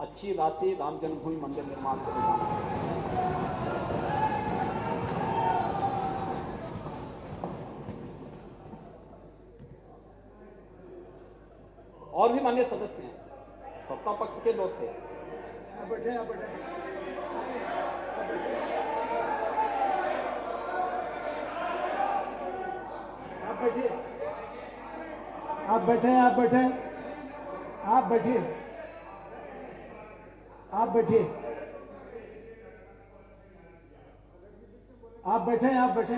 अच्छी राशि राम जन्मभूमि मंदिर निर्माण के लिए, और भी माननीय सदस्य हैं, सत्ता पक्ष के लोग थे। आप बैठे आप बैठे आप बैठे आप बैठे आप बैठिए आप बैठिए आप बैठे आप बैठे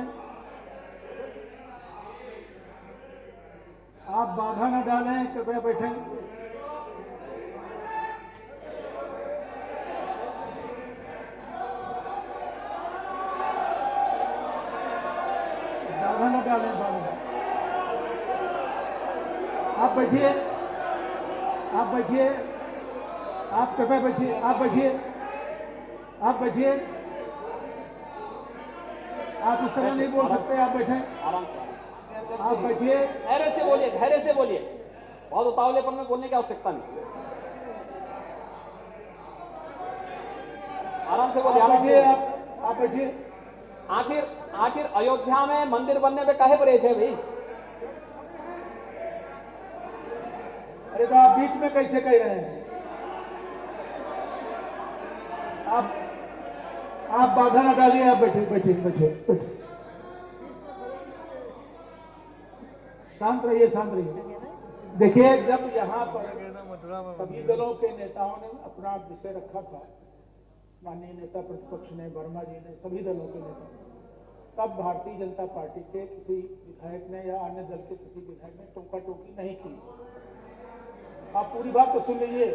आप बाधा न डालें, कृपया बैठें। बाधा न डालें, बाधा। आप बैठिए आप बैठिए आप कृपया बैठिए आप बैठिए आप बैठिए आप इस तरह नहीं बोल सकते। आप बैठे आराम से आप बैठिए, धैर्य से बोलिए, धैर्य से बोलिए। बहुत उतावलेपन में बोलने की आवश्यकता नहीं, आराम से बोलिए। आराम से आप बैठिए। आखिर अयोध्या में मंदिर बनने में काहे परहेज है भाई? अरे तो आप बीच में कैसे कह रहे हैं? आप बाधा न डालिए। आप बैठिए बैठिए बैठिए बैठिए। शांत रहिए शांत रहिए। देखिए, जब यहाँ पर सभी दलों के नेताओं ने अपना विषय रखा था, माननीय नेता प्रतिपक्ष ने, वर्मा जी ने, सभी दलों के नेता, तब भारतीय जनता पार्टी के किसी विधायक ने या अन्य दल के किसी विधायक ने टोका टोकी नहीं की। आप पूरी बात तो सुन लीजिए।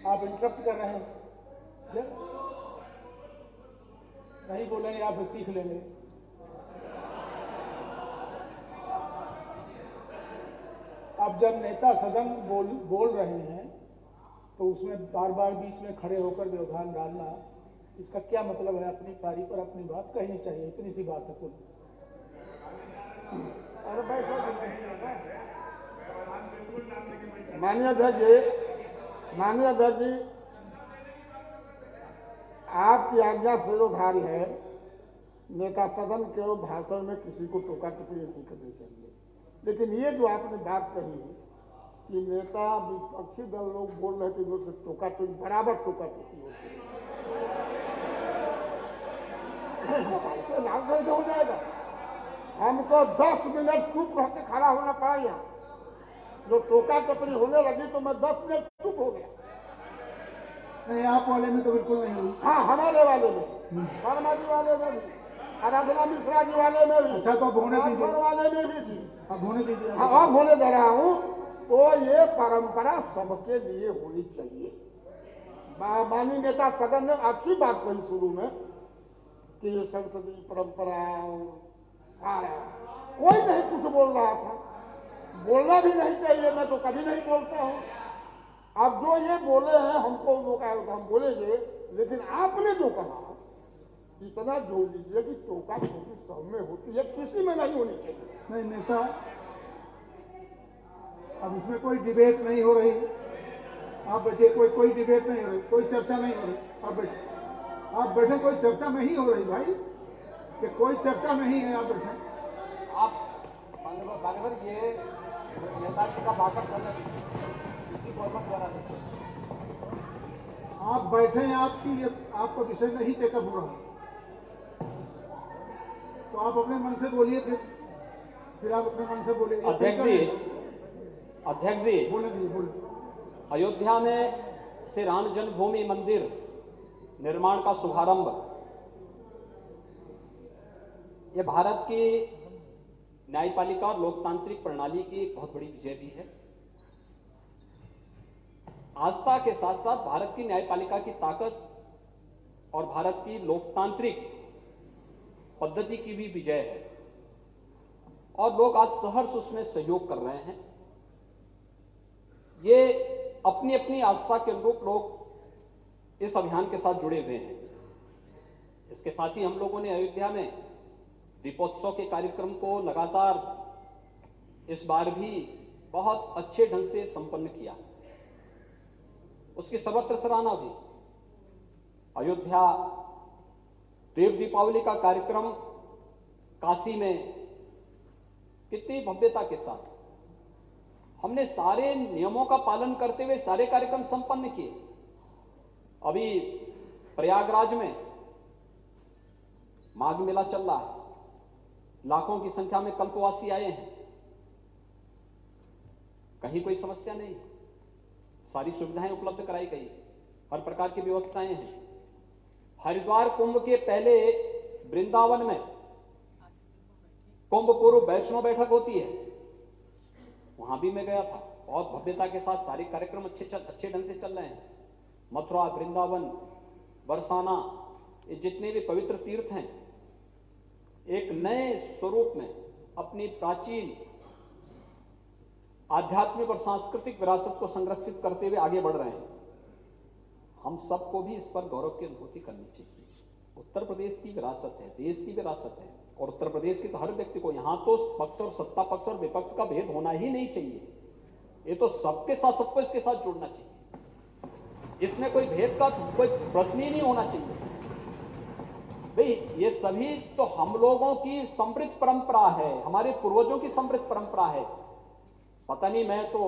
आप इंटरप्ट कर रहे हैं। जब नहीं बोलेंगे आप सीख लेंगे। अब जब नेता सदन बोल रहे हैं तो उसमें बार बार बीच में खड़े होकर व्यवधान डालना, इसका क्या मतलब है? अपनी पारी पर अपनी बात कहनी चाहिए, इतनी सी बात है कुल। माननीय अध्यक्ष जी, आपकी आज्ञा सिरोधार्य है। नेता सदन के भाषण में किसी को टोका टिप्पणी नहीं करनी चाहिए, लेकिन ये जो आपने बात कही कि नेता विपक्षी दल लोग बोल रहे थे जो टोका टिप्पणी, बराबर टोका टिप्पणी होती है, हो जाएगा। हमको 10 मिनट चुप रह के खड़ा होना पड़ा यहाँ। जो टोका टिप्पणी होने लगी तो मैं 10 मिनट चुप हो गया। नहीं, आप वाले में तो बिल्कुल नहीं हुई। हाँ, हमारे वाले में, वर्मा जी वाले में भी, आराधना मिश्रा जी वाले में भी। अच्छा, तो अब होने दीजिए, वाले में भी थी। अब होने दीजिए। हाँ, अब होने दे रहा हूँ। तो ये परंपरा सबके लिए होनी चाहिए। माननीय नेता सदन ने अच्छी बात कही शुरू में कि संसदीय परंपरा सारा, कोई नहीं कुछ बोल रहा था। बोलना भी नहीं चाहिए, मैं तो कभी नहीं बोलता हूँ। अब जो ये बोले हैं हमको मौका है तो हम बोलेंगे, लेकिन आपने जो कहा इतना जोड़ दीजिए कि टोका टिप्पणी सब में होती है, किसी में नहीं होनी चाहिए। नहीं नेता, अब इसमें कोई डिबेट नहीं हो रही। आप बैठे, कोई डिबेट नहीं हो रही, कोई चर्चा नहीं हो रही। आप बैठे, कोई चर्चा नहीं हो रही भाई, कि कोई चर्चा नहीं है। आप बैठे, आप मान्यवर ये नेताजी का भाषण करने किसी को मत द्वारा नहीं। आप बैठे हैं, आपका विषय नहीं टेकअप हो रहा, तो आप अपने मन से बोलिए। फिर आप अपने मन से बोलिए। अध्यक्ष जी बोले दीजिए, बोले। अयोध्या में श्री राम जन्मभूमि मंदिर निर्माण का शुभारंभ, यह भारत की न्यायपालिका और लोकतांत्रिक प्रणाली की एक बहुत बड़ी विजय भी है। आस्था के साथ साथ भारत की न्यायपालिका की ताकत और भारत की लोकतांत्रिक पद्धति की भी विजय है, और लोग आज सहर्ष उसमें सहयोग कर रहे हैं। ये अपनी अपनी आस्था के अनुरूप लोग इस अभियान के साथ जुड़े हुए हैं। इसके साथ ही हम लोगों ने अयोध्या में दीपोत्सव के कार्यक्रम को लगातार इस बार भी बहुत अच्छे ढंग से संपन्न किया, उसकी सर्वत्र सराहना हुई। अयोध्या देव दीपावली का कार्यक्रम काशी में कितनी भव्यता के साथ हमने सारे नियमों का पालन करते हुए सारे कार्यक्रम संपन्न किए। अभी प्रयागराज में माघ मेला चल रहा है, लाखों की संख्या में कल्पवासी आए हैं, कहीं कोई समस्या नहीं, सारी सुविधाएं उपलब्ध कराई गई, हर प्रकार की व्यवस्थाएं हैं। हरिद्वार कुंभ के पहले वृंदावन में कुंभ पूर्व वैष्णव बैठक होती है, वहां भी मैं गया था। बहुत भव्यता के साथ सारे कार्यक्रम अच्छे ढंग से चल रहे हैं। मथुरा, वृंदावन, बरसाना, ये जितने भी पवित्र तीर्थ हैं एक नए स्वरूप में अपनी प्राचीन आध्यात्मिक और सांस्कृतिक विरासत को संरक्षित करते हुए आगे बढ़ रहे हैं। हम सबको भी इस पर गौरव की अनुभूति करनी चाहिए। उत्तर प्रदेश की विरासत है, देश की विरासत है, और उत्तर प्रदेश के तो हर व्यक्ति को, यहां तो पक्ष और सत्ता पक्ष और विपक्ष का भेद होना ही नहीं चाहिए। ये तो सबके साथ, सबको इसके साथ जुड़ना चाहिए। इसमें कोई भेद का कोई प्रश्न ही नहीं होना चाहिए। भाई ये सभी तो हम लोगों की समृद्ध परंपरा है, हमारे पूर्वजों की समृद्ध परंपरा है। पता नहीं, मैं तो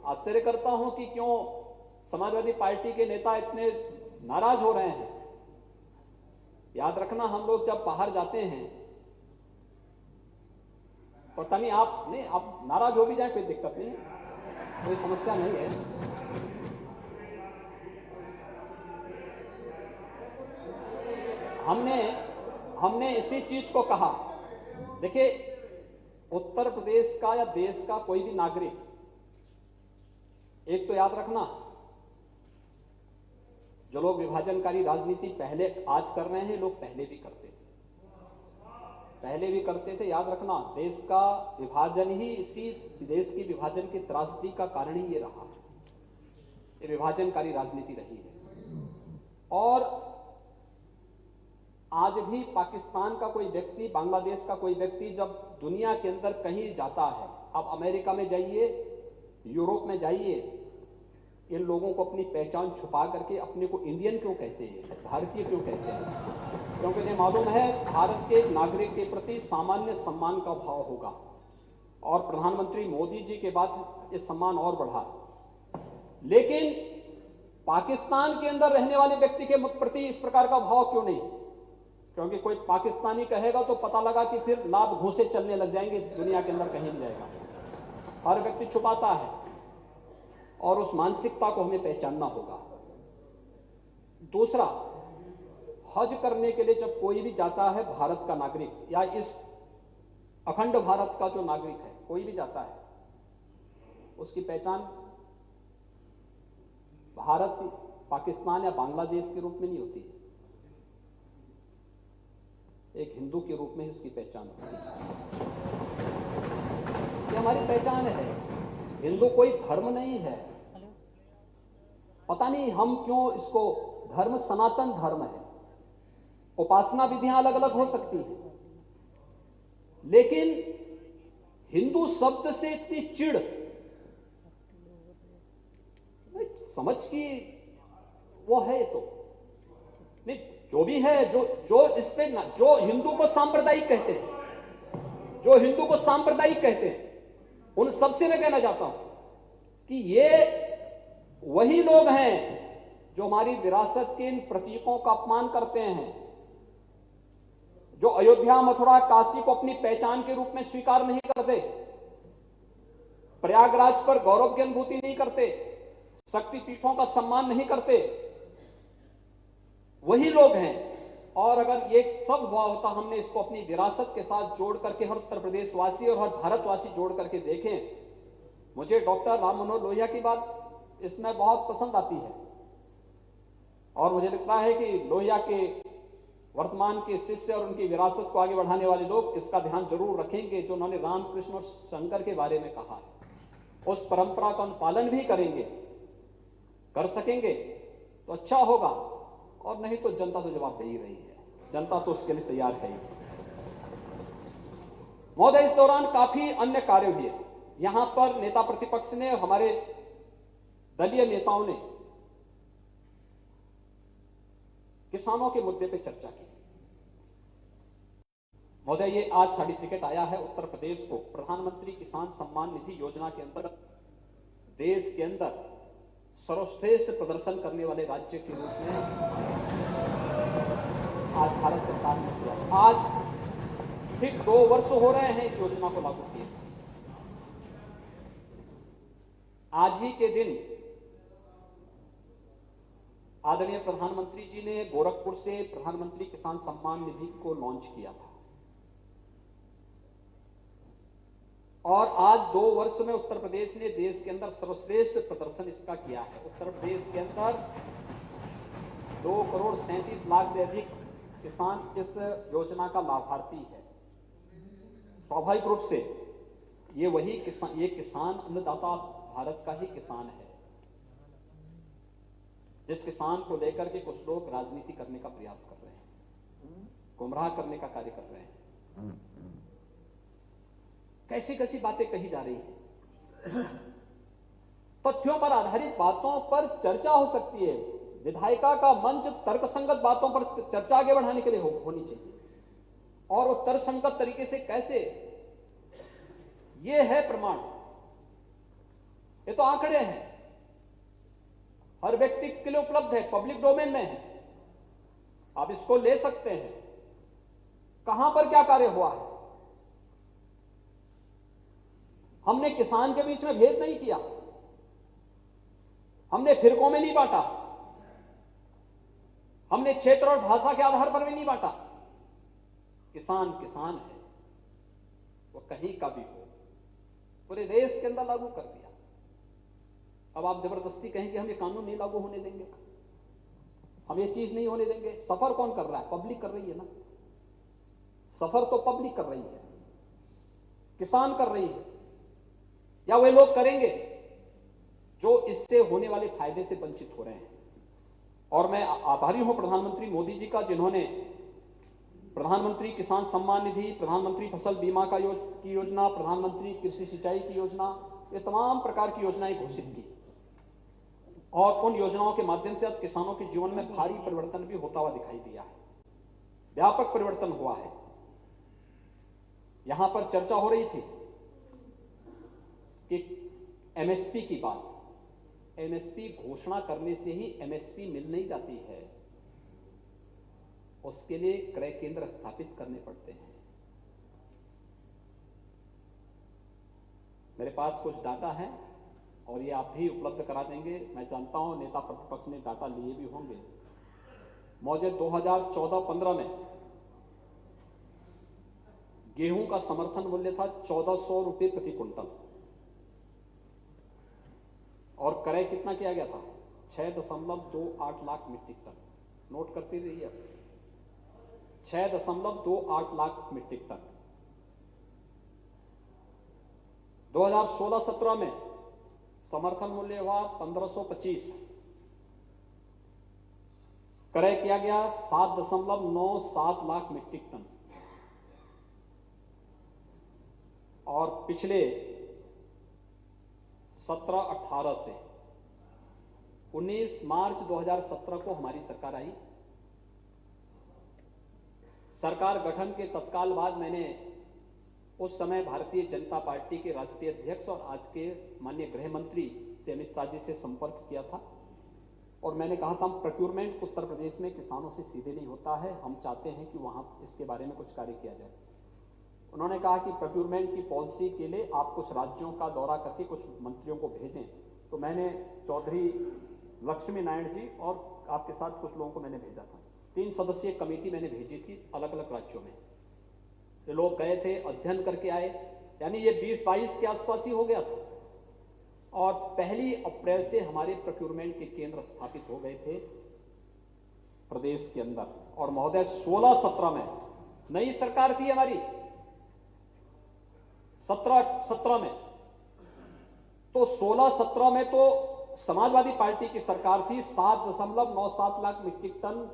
आश्चर्य करता हूं कि क्यों समाजवादी पार्टी के नेता इतने नाराज हो रहे हैं। याद रखना, हम लोग जब बाहर जाते हैं, पता नहीं आप नाराज हो भी जाए कोई दिक्कत नहीं, कोई समस्या नहीं है। हमने इसी चीज को कहा। देखिए, उत्तर प्रदेश का या देश का कोई भी नागरिक, एक तो याद रखना, जो लोग विभाजनकारी राजनीति पहले आज कर रहे हैं, लोग पहले भी करते थे। याद रखना, देश का विभाजन ही, इसी देश की विभाजन की त्रासदी का कारण ही ये रहा है। ये विभाजनकारी राजनीति रही है। और आज भी पाकिस्तान का कोई व्यक्ति, बांग्लादेश का कोई व्यक्ति जब दुनिया के अंदर कहीं जाता है, आप अमेरिका में जाइए, यूरोप में जाइए, इन लोगों को अपनी पहचान छुपा करके अपने को इंडियन क्यों कहते हैं, भारतीय क्यों कहते हैं? क्योंकि इन्हें मालूम है भारत के एक नागरिक के प्रति सामान्य सम्मान का भाव होगा। और प्रधानमंत्री मोदी जी के बाद ये सम्मान और बढ़ा। लेकिन पाकिस्तान के अंदर रहने वाले व्यक्ति के प्रति इस प्रकार का भाव क्यों नहीं? क्योंकि कोई पाकिस्तानी कहेगा तो पता लगा कि फिर लात घूंसे चलने लग जाएंगे, दुनिया के अंदर कहीं नहीं जाएगा। हर व्यक्ति छुपाता है और उस मानसिकता को हमें पहचानना होगा। दूसरा, हज करने के लिए जब कोई भी जाता है, भारत का नागरिक या इस अखंड भारत का जो नागरिक है, कोई भी जाता है, उसकी पहचान भारत, पाकिस्तान या बांग्लादेश के रूप में नहीं होती है, एक हिंदू के रूप में ही उसकी पहचान होती है। ये हमारी पहचान है। हिंदू कोई धर्म नहीं है। पता नहीं हम क्यों इसको धर्म, सनातन धर्म है। उपासना विधियां अलग अलग हो सकती हैं, लेकिन हिंदू शब्द से इतनी चिढ़, समझ की वो है तो नहीं, जो भी है, जो इस पे ना, जो हिंदू को सांप्रदायिक कहते हैं, उन सबसे मैं कहना चाहता हूं कि ये वही लोग हैं जो हमारी विरासत के इन प्रतीकों का अपमान करते हैं, जो अयोध्या, मथुरा, काशी को अपनी पहचान के रूप में स्वीकार नहीं करते, प्रयागराज पर गौरव की अनुभूति नहीं करते, शक्तिपीठों का सम्मान नहीं करते, वही लोग हैं। और अगर ये सब हुआ होता, हमने इसको अपनी विरासत के साथ जोड़ करके, हर उत्तर प्रदेश वासी और हर भारतवासी जोड़ करके देखें। मुझे डॉक्टर राम मनोहर लोहिया की बात इसमें बहुत पसंद आती है, और मुझे लगता है कि लोहिया के वर्तमान के शिष्य और उनकी विरासत को आगे बढ़ाने वाले लोग इसका ध्यान जरूर रखेंगे, जो उन्होंने रामकृष्ण और शंकर के बारे में कहा है, उस परंपरा का अनुपालन भी करेंगे, कर सकेंगे तो अच्छा होगा, और नहीं तो जनता तो जवाब दे ही रही है, जनता तो उसके लिए तैयार है ही। महोदय, इस दौरान काफी अन्य कार्य हुए। यहां पर नेता प्रतिपक्ष ने, हमारे दलीय नेताओं ने किसानों के मुद्दे पर चर्चा की। महोदय, ये आज सर्टिफिकेट आया है उत्तर प्रदेश को प्रधानमंत्री किसान सम्मान निधि योजना के अंतर्गत देश के अंदर सर्वश्रेष्ठ प्रदर्शन करने वाले राज्य के रूप में आज भारत सरकार ने किया। आज ठीक 2 वर्ष हो रहे हैं इस योजना को लागू किए। आज ही के दिन आदरणीय प्रधानमंत्री जी ने गोरखपुर से प्रधानमंत्री किसान सम्मान निधि को लॉन्च किया था, और आज 2 वर्ष में उत्तर प्रदेश ने देश के अंदर सर्वश्रेष्ठ प्रदर्शन इसका किया है। उत्तर प्रदेश के अंदर 2,37,00,000 से अधिक किसान इस योजना का लाभार्थी है। स्वाभाविक रूप से ये किसान अन्नदाता भारत का ही किसान है, जिस किसान को लेकर के कुछ लोग राजनीति करने का प्रयास कर रहे हैं, गुमराह करने का कार्य कर रहे हैं। कैसी कैसी बातें कही जा रही हैं। तथ्यों पर आधारित बातों पर चर्चा हो सकती है। विधायिका का मंच तर्कसंगत बातों पर चर्चा आगे बढ़ाने के लिए होनी चाहिए, और वो तर्कसंगत तरीके से कैसे, ये है प्रमाण, ये तो आंकड़े हैं, हर व्यक्ति के लिए उपलब्ध है, पब्लिक डोमेन में है, आप इसको ले सकते हैं। कहां पर क्या कार्य हुआ है? हमने किसान के बीच में भेद नहीं किया, हमने फिरकों में नहीं बांटा, हमने क्षेत्र और भाषा के आधार पर भी नहीं बांटा। किसान किसान है, वो कहीं का भी हो, पूरे देश के अंदर लागू कर दिया। अब आप जबरदस्ती कहें कि हम ये कानून नहीं लागू होने देंगे, हम ये चीज नहीं होने देंगे। सफर कौन कर रहा है? पब्लिक कर रही है ना। सफर तो पब्लिक कर रही है, किसान कर रही है, या वे लोग करेंगे जो इससे होने वाले फायदे से वंचित हो रहे हैं। और मैं आभारी हूं प्रधानमंत्री मोदी जी का, जिन्होंने प्रधानमंत्री किसान सम्मान निधि, प्रधानमंत्री फसल बीमा की योजना, प्रधानमंत्री कृषि सिंचाई की योजना, ये तमाम प्रकार की योजनाएं घोषित की। और उन योजनाओं के माध्यम से अब किसानों के जीवन में भारी परिवर्तन भी होता हुआ दिखाई दिया है, व्यापक परिवर्तन हुआ है। यहां पर चर्चा हो रही थी कि एमएसपी की बात। एमएसपी घोषणा करने से ही एमएसपी मिल नहीं जाती है, उसके लिए क्रय केंद्र स्थापित करने पड़ते हैं। मेरे पास कुछ डाटा है और ये आप भी उपलब्ध करा देंगे। मैं जानता हूं नेता प्रतिपक्ष ने डाटा लिए भी होंगे। मौजूद 2014-15 में गेहूं का समर्थन मूल्य था 1400 रुपये प्रति क्विंटल, और क्रय कितना किया गया था? 6.28 लाख मीट्रिक टन। नोट करते रहिए, 6.28 लाख मीट्रिक टन। 2016-17 में समर्थन मूल्य हुआ 1525, क्रय किया गया 7.97 लाख मीट्रिक टन। और पिछले 17-18 से 19 मार्च 2017 को हमारी सरकार आई। सरकार गठन के तत्काल बाद मैंने उस समय भारतीय जनता पार्टी के राष्ट्रीय अध्यक्ष और आज के माननीय गृह मंत्री से अमित शाह जी से संपर्क किया था, और मैंने कहा था प्रोक्योरमेंट उत्तर प्रदेश में किसानों से सीधे नहीं होता है, हम चाहते हैं कि वहां इसके बारे में कुछ कार्य किया जाए। उन्होंने कहा कि प्रोक्योरमेंट की पॉलिसी के लिए आप कुछ राज्यों का दौरा करके कुछ मंत्रियों को भेजें। तो मैंने चौधरी लक्ष्मी नारायण जी और आपके साथ कुछ लोगों को मैंने भेजा था। 3 सदस्यीय कमेटी मैंने भेजी थी अलग अलग राज्यों में। ये लोग गए थे, अध्ययन करके आए, यानी ये 20-22 के आसपास ही हो गया था। और 1 अप्रैल से हमारे प्रोक्योरमेंट के केंद्र स्थापित हो गए थे प्रदेश के अंदर। और महोदय 16-17 में नई सरकार थी हमारी, 17 में, तो 16-17 में तो समाजवादी पार्टी की सरकार थी। 7.97 लाख मीट्रिक टन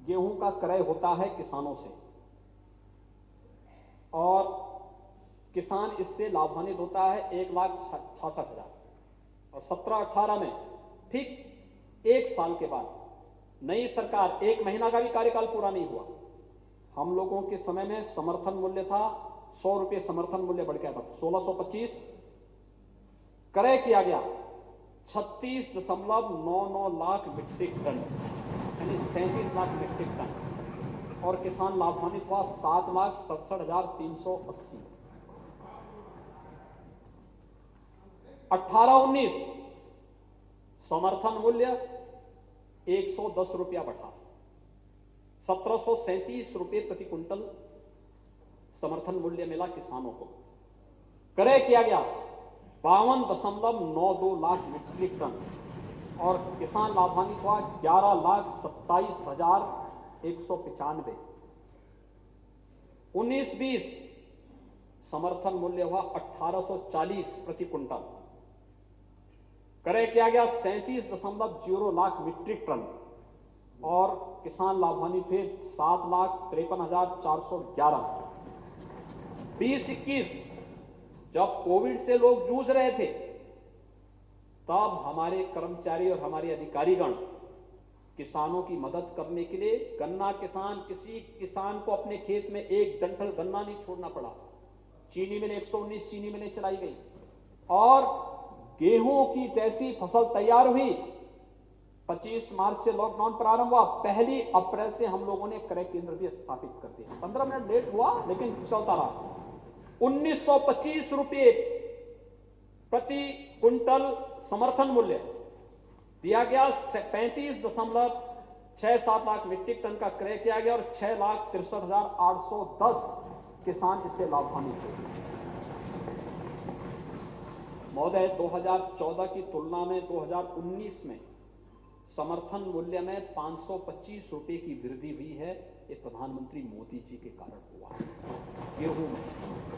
गेहूं का क्रय होता है किसानों से, और किसान इससे लाभान्वित होता है 1,66,000। और 17-18 में ठीक 1 साल के बाद नई सरकार, 1 महीना का भी कार्यकाल पूरा नहीं हुआ, हम लोगों के समय में समर्थन मूल्य था 100 रुपये, समर्थन मूल्य बढ़ गया था 1625, क्रय किया गया 36.99 लाख मीट्रिक टन, यानी 37 लाख मीट्रिक टन, और किसान लाभान्वित हुआ 7,67,380। 18-19 समर्थन मूल्य 110 रुपया बढ़ा, 1737 रुपये प्रति क्विंटल समर्थन मूल्य मिला किसानों को। क्रय किया गया 52.92 लाख मीट्रिक टन, और किसान लाभान्वित हुआ 11,27,195। 19-20 समर्थन मूल्य हुआ 1840 प्रति क्विंटल, क्रय किया गया 37.0 लाख मीट्रिक टन, और किसान लाभान्वित हुए 7,53,411। 20-21 जब कोविड से लोग जूझ रहे थे, तब हमारे कर्मचारी और हमारे अधिकारीगण किसानों की मदद करने के लिए, गन्ना किसान, किसी किसान को अपने खेत में एक डंठल गन्ना नहीं छोड़ना पड़ा। चीनी मिलें 119 चीनी मिलें चलाई गई, और गेहूं की जैसी फसल तैयार हुई 25 मार्च से लॉकडाउन प्रारंभ हुआ, 1 अप्रैल से हम लोगों ने क्रय केंद्र भी स्थापित कर दिए। 15 मिनट लेट हुआ लेकिन चलता रहा। 1925 रुपये प्रति क्विंटल समर्थन मूल्य दिया गया, 35.67 लाख मीट्रिक टन का क्रय किया गया, और 6,63,810 किसान इससे लाभान्वित हुए। महोदय 2014 की तुलना में 2019 में समर्थन मूल्य में 525 रुपए की वृद्धि हुई है। ये प्रधानमंत्री मोदी जी के कारण हुआ है। गेहूं में,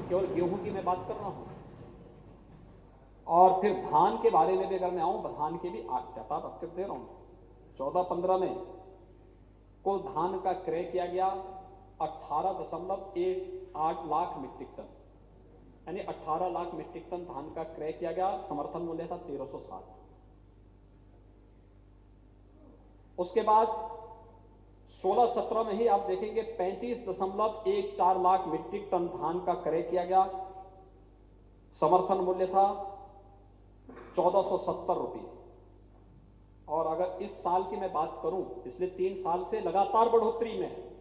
केवल गेहूं की मैं बात कर रहा हूं। और फिर धान के बारे में भी अगर मैं आऊं, धान के भी डाटा आपको दे रहा हूं। 14-15 में कुल धान का क्रय किया गया 18.18 लाख मीट्रिक टन, यानी 18 लाख मीट्रिक टन धान का क्रय किया गया। समर्थन मूल्य था 1360। उसके बाद 16-17 में ही आप देखेंगे 35.14 लाख मीट्रिक टन धान का क्रय किया गया। समर्थन मूल्य था 1470 रुपये। और अगर इस साल की मैं बात करूं, पिछले 3 साल से लगातार बढ़ोतरी में,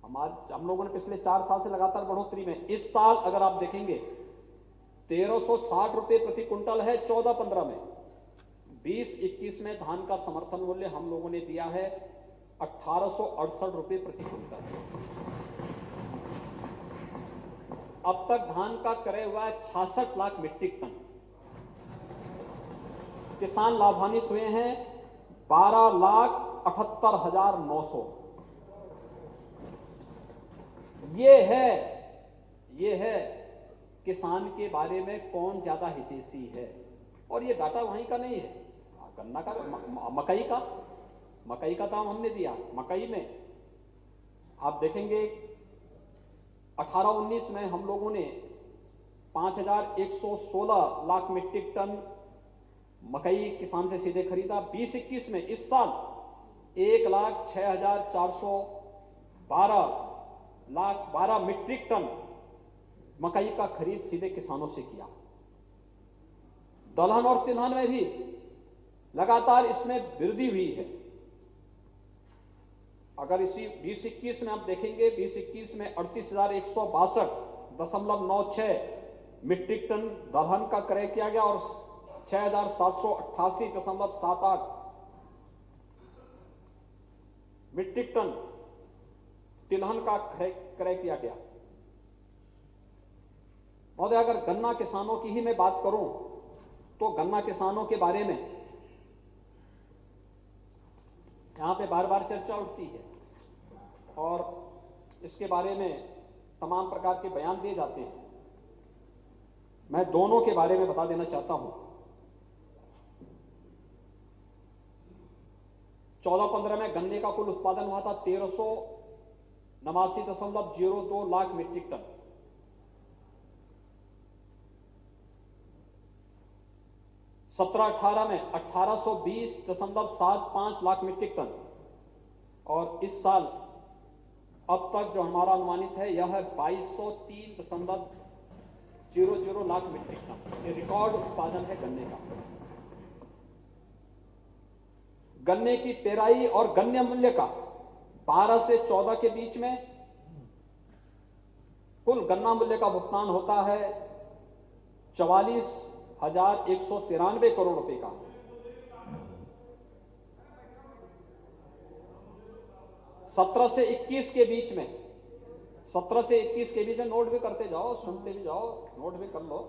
हम लोगों ने पिछले 4 साल से लगातार बढ़ोतरी में, इस साल अगर आप देखेंगे 1360 रुपये प्रति कुंटल है 14-15 में। 20-21 में धान का समर्थन मूल्य हम लोगों ने दिया है 1868 रुपये प्रति कुंटल। अब तक धान का क्रय हुआ है 66 लाख मीट्रिक टन। किसान लाभान्वित हुए हैं 12,78,900। ये है किसान के बारे में कौन ज्यादा हितैषी है। और ये डाटा वहीं का नहीं है, गन्ना का, मकई का दाम हमने दिया। मकई में आप देखेंगे 18-19 में हम लोगों ने 5,116 लाख मीट्रिक टन मकई किसान से सीधे खरीदा। 20-21 में इस साल 1,06,412 मीट्रिक टन मकई का खरीद सीधे किसानों से किया। दलहन और तिलहन में भी लगातार इसमें वृद्धि हुई है। अगर इसी 20-21 में आप देखेंगे, 20-21 में 38,162.96 मीट्रिक टन दलहन का क्रय किया गया और 6,788.78 मीट्रिक टन तिलहन का क्रय किया गया। महोदय, अगर गन्ना किसानों की ही मैं बात करूं तो गन्ना किसानों के बारे में यहां पे बार बार चर्चा उठती है और इसके बारे में तमाम प्रकार के बयान दिए जाते हैं। मैं दोनों के बारे में बता देना चाहता हूं। 14-15 में गन्ने का कुल उत्पादन हुआ था 1389.02 लाख मीट्रिक टन। 17-18 में 1820.75 लाख मीट्रिक टन। और इस साल अब तक जो हमारा अनुमानित है यह है 2203.00 लाख मीट्रिक टन। ये रिकॉर्ड उत्पादन है गन्ने का। गन्ने की पेराई और गन्ने मूल्य का 12 से 14 के बीच में कुल गन्ना मूल्य का भुगतान होता है 44,193 करोड़ रुपए का। 17 से 21 के बीच में, 17 से 21 के बीच में नोट भी करते जाओ, सुनते भी जाओ, नोट भी कर लो।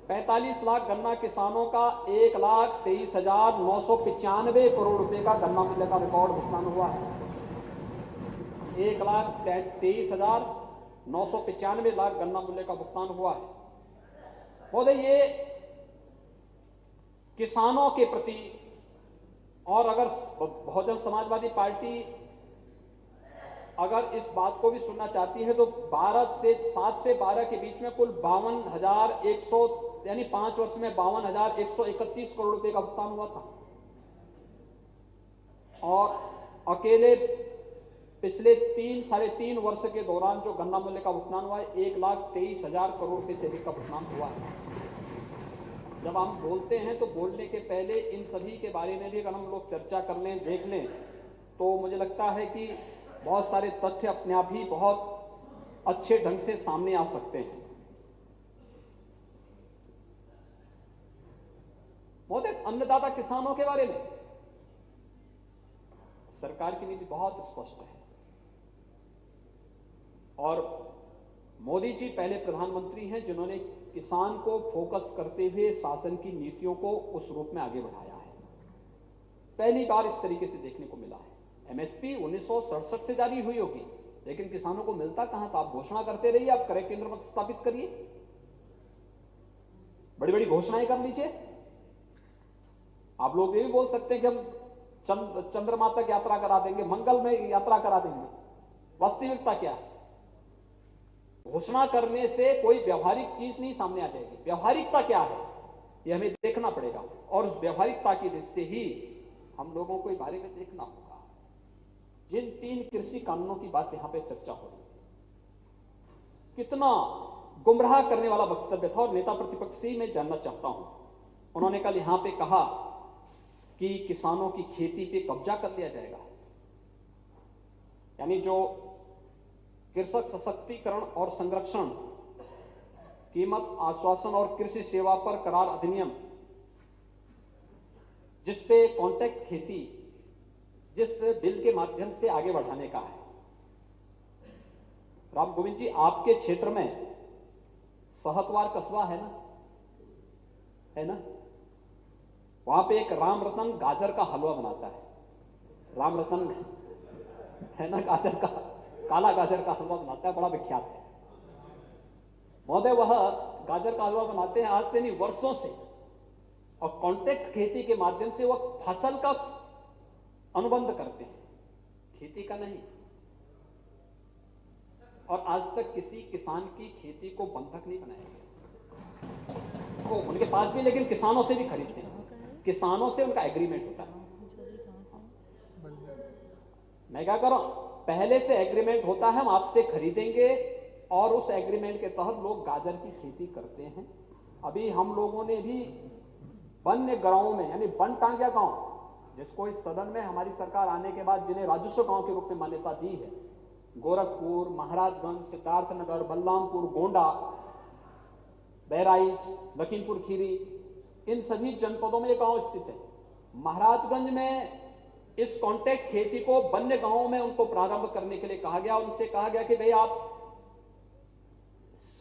45 लाख गन्ना किसानों का 1,23,995 करोड़ रुपए का गन्ना मूल्य का रिकॉर्ड भुगतान हुआ है। 1,23,995 लाख गन्ना मूल्य का भुगतान हुआ है। महोदय, ये किसानों के प्रति, और अगर बहुजन समाजवादी पार्टी अगर इस बात को भी सुनना चाहती है तो 7 से 12 के बीच में कुल 52,100, यानी 5 वर्ष में 52,131 करोड़ रुपए का भुगतान हुआ था। और अकेले पिछले 3-3.5 वर्ष के दौरान जो गन्ना मूल्य का भुगतान हुआ है 1,23,000 करोड़ रुपए से अधिक का भुगतान हुआ है। जब हम बोलते हैं तो बोलने के पहले इन सभी के बारे में भी अगर हम लोग चर्चा कर लें, देख लें, तो मुझे लगता है कि बहुत सारे तथ्य अपने आप ही बहुत अच्छे ढंग से सामने आ सकते हैं। महोदय, अन्नदाता किसानों के बारे में सरकार की नीति बहुत स्पष्ट है और मोदी जी पहले प्रधानमंत्री हैं जिन्होंने किसान को फोकस करते हुए शासन की नीतियों को उस रूप में आगे बढ़ाया है। पहली बार इस तरीके से देखने को मिला है। एमएसपी 1967 से जारी हुई होगी, लेकिन किसानों को मिलता कहां था? आप घोषणा करते रहिए, आप क्रय केंद्र मत स्थापित करिए, बड़ी बड़ी घोषणाएं कर लीजिए। आप लोग ये भी बोल सकते हैं कि हम चंद्रमा तक यात्रा करा देंगे, मंगल में यात्रा करा देंगे। वास्तविकता क्या है? घोषणा करने से कोई व्यवहारिक चीज नहीं सामने आ जाएगी। व्यवहारिकता क्या है ये हमें देखना पड़ेगा, और उस व्यवहारिकता की दृष्टि से ही हम लोगों को इस बारे में देखना होगा। जिन 3 कृषि कानूनों की बात यहां पे चर्चा हो रही है, कितना गुमराह करने वाला वक्तव्य था। और नेता प्रतिपक्षी मैं जानना चाहता हूं, उन्होंने कल यहां पे कहा कि किसानों की खेती पे कब्जा कर लिया जाएगा, यानी जो कृषक सशक्तिकरण और संरक्षण, कीमत आश्वासन और कृषि सेवा पर करार अधिनियम, जिसपे कॉन्ट्रैक्ट खेती, जिस बिल के माध्यम से आगे बढ़ाने का है। राम गोविंद जी, आपके क्षेत्र में सहतवार कस्बा है ना? है ना? वहां पे एक राम रतन गाजर का हलवा बनाता है। राम रतन है ना, गाजर का, काला गाजर का हलवा बनाता है, बड़ा विख्यात है महोदय। वह गाजर का हलवा बनाते हैं आज से नहीं, वर्षों से, और कॉन्ट्रैक्ट खेती के माध्यम से वह फसल का अनुबंध करते हैं, खेती का नहीं। और आज तक किसी किसान की खेती को बंधक नहीं बनाया गया। तो उनके पास भी, लेकिन किसानों से भी खरीदते हैं, किसानों से उनका एग्रीमेंट होता है। मैं क्या कर रहा हूं, पहले से एग्रीमेंट होता है, हम आपसे खरीदेंगे, और उस एग्रीमेंट के तहत लोग गाजर की खेती करते हैं। अभी हम लोगों ने भी वन्य गांवों में, यानी वन टांगिया गांव, जिसको इस सदन में हमारी सरकार आने के बाद जिन्हें राजस्व गांव के रूप में मान्यता दी है, गोरखपुर, महाराजगंज, सिद्धार्थनगर, बलरामपुर, गोंडा, बहराइच, लखीमपुर खीरी, इन सभी जनपदों में ये गांव स्थित है। महाराजगंज में इस कॉन्ट्रैक्ट खेती को वन्य गांवों में उनको प्रारंभ करने के लिए कहा गया। उनसे कहा गया कि भाई आप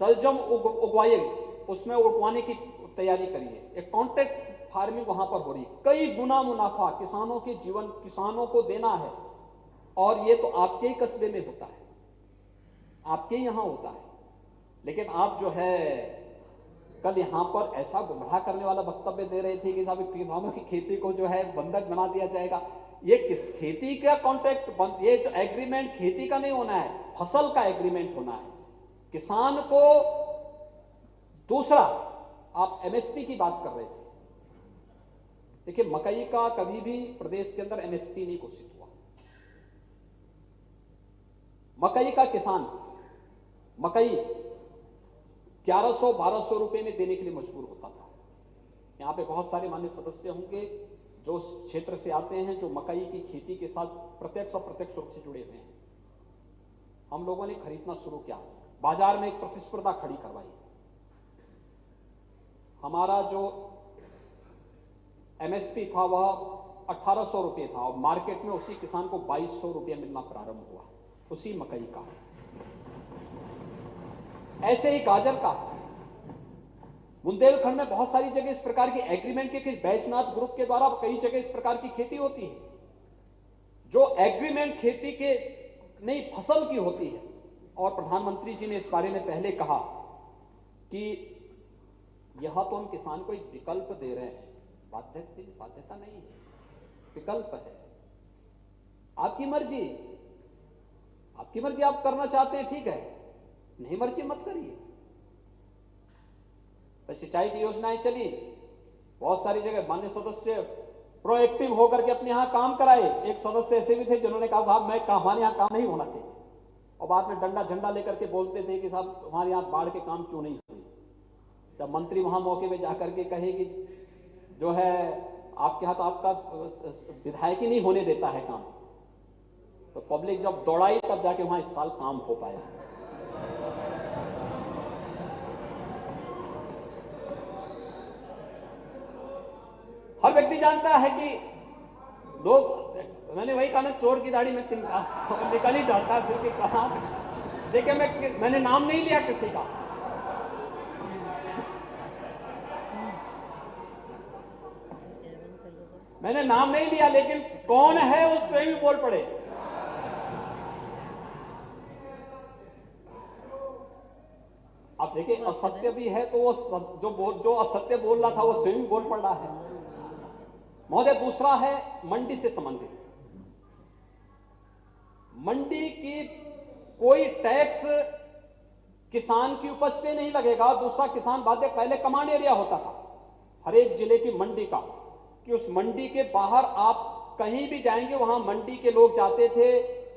सलजम उगवाइए, उसमें उगवाने की तैयारी करिए। एक कॉन्ट्रैक्ट फार्मिंग वहां पर हो रही है, कई गुना मुनाफा किसानों के जीवन, किसानों को देना है, और ये तो आपके ही कस्बे में होता है, आपके यहां होता है। लेकिन आप जो है कल यहां पर ऐसा गुमराह करने वाला वक्तव्य दे रहे थे कि साहब किसानों की खेती को जो है बंधक बना दिया जाएगा। ये किस खेती का कॉन्ट्रैक्ट, ये जो एग्रीमेंट खेती का नहीं होना है, फसल का एग्रीमेंट होना है। किसान को दूसरा, आप एमएसपी की बात कर रहे थे, देखिए मकई का कभी भी प्रदेश के अंदर एमएसपी नहीं घोषित हुआ। मकई का किसान मकई 1100-1200 रुपए में देने के लिए मजबूर होता था। यहां पे बहुत सारे मान्य सदस्य होंगे जो उस क्षेत्र से आते हैं, जो मकई की खेती के साथ प्रत्यक्ष और अप्रत्यक्ष रूप से जुड़े हुए हैं। हम लोगों ने खरीदना शुरू किया, बाजार में एक प्रतिस्पर्धा खड़ी करवाई। हमारा जो एमएसपी था वह 1800 रुपये था, और मार्केट में उसी किसान को 2200 रुपये मिलना प्रारंभ हुआ, उसी मकई का। ऐसे ही गाजर का, बुंदेलखंड में बहुत सारी जगह इस प्रकार की एग्रीमेंट के, बैजनाथ ग्रुप के द्वारा कई जगह इस प्रकार की खेती होती है, जो एग्रीमेंट खेती के नई फसल की होती है। और प्रधानमंत्री जी ने इस बारे में पहले कहा कि यह तो हम किसान को एक विकल्प दे रहे हैं, बाध्यता नहीं है, विकल्प है। आपकी मर्जी, आपकी मर्जी, आप करना चाहते हैं ठीक है, नहीं मर्जी मत करिए। सिंचाई की योजनाएं चली, बहुत सारी जगह मान्य सदस्य प्रोएक्टिव होकर के अपने यहां काम कराए। एक सदस्य ऐसे भी थे जिन्होंने कहा साहब मैं हमारे यहां काम नहीं होना चाहिए, और बाद में डंडा झंडा लेकर के बोलते थे कि साहब हमारे यहां बाढ़ के काम क्यों नहीं हुए। जब मंत्री वहां मौके पे जाकर के कहे कि जो है आपके यहां तो आपका विधायक ही नहीं होने देता है काम, तो पब्लिक जब दौड़ाई तब जाके वहां इस साल काम हो पाया। हर व्यक्ति जानता है कि लोग, मैंने वही कहा ना, चोर की दाढ़ी में निकल ही जाता फिर कि कहा। देखिए मैंने नाम नहीं लिया किसी का, मैंने नाम नहीं लिया, लेकिन कौन है उस स्वयं भी बोल पड़े। अब देखिए, असत्य भी है तो वो जो असत्य बोल रहा था वो स्वयं बोल पड़ रहा है। महोदय, दूसरा है मंडी से संबंधित। मंडी की कोई टैक्स किसान की उपज पे नहीं लगेगा। दूसरा, किसान बाध्य, पहले कमांड एरिया होता था हर एक जिले की मंडी का, कि उस मंडी के बाहर आप कहीं भी जाएंगे वहां मंडी के लोग जाते थे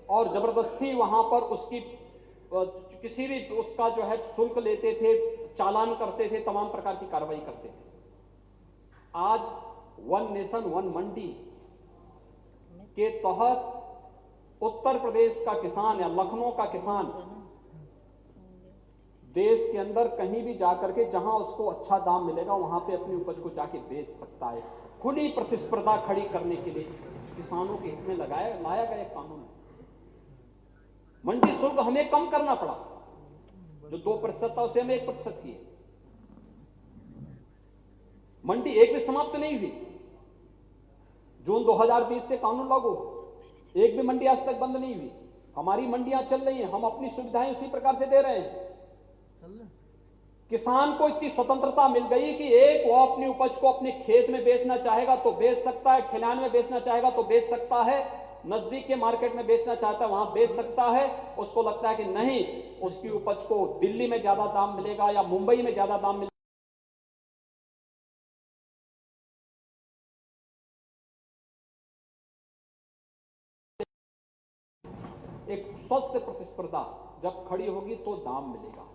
और जबरदस्ती वहां पर उसकी किसी भी उसका जो है शुल्क लेते थे, चालान करते थे, तमाम प्रकार की कार्रवाई करते थे। आज वन नेशन वन मंडी के तहत उत्तर प्रदेश का किसान या लखनऊ का किसान देश के अंदर कहीं भी जाकर के जहां उसको अच्छा दाम मिलेगा वहां पे अपनी उपज को जाके बेच सकता है। खुली प्रतिस्पर्धा खड़ी करने के लिए किसानों के हित में लाया गया एक कानून है। मंडी शुल्क हमें कम करना पड़ा, जो 2% था उसे हमें 1% किए। मंडी एक भी समाप्त नहीं हुई। जून 2020 से कानून लागू, एक भी मंडी आज तक बंद नहीं हुई। हमारी मंडियां चल रही हैं, हम अपनी सुविधाएं उसी प्रकार से दे रहे हैं। किसान को इतनी स्वतंत्रता मिल गई कि एक वो अपनी उपज को अपने खेत में बेचना चाहेगा तो बेच सकता है, खलिहान में बेचना चाहेगा तो बेच सकता है, नजदीक के मार्केट में बेचना चाहता है वहां बेच सकता है। उसको लगता है कि नहीं, उसकी उपज को दिल्ली में ज्यादा दाम मिलेगा या मुंबई में ज्यादा दाम मिलेगा। एक स्वस्थ प्रतिस्पर्धा जब खड़ी होगी तो दाम मिलेगा।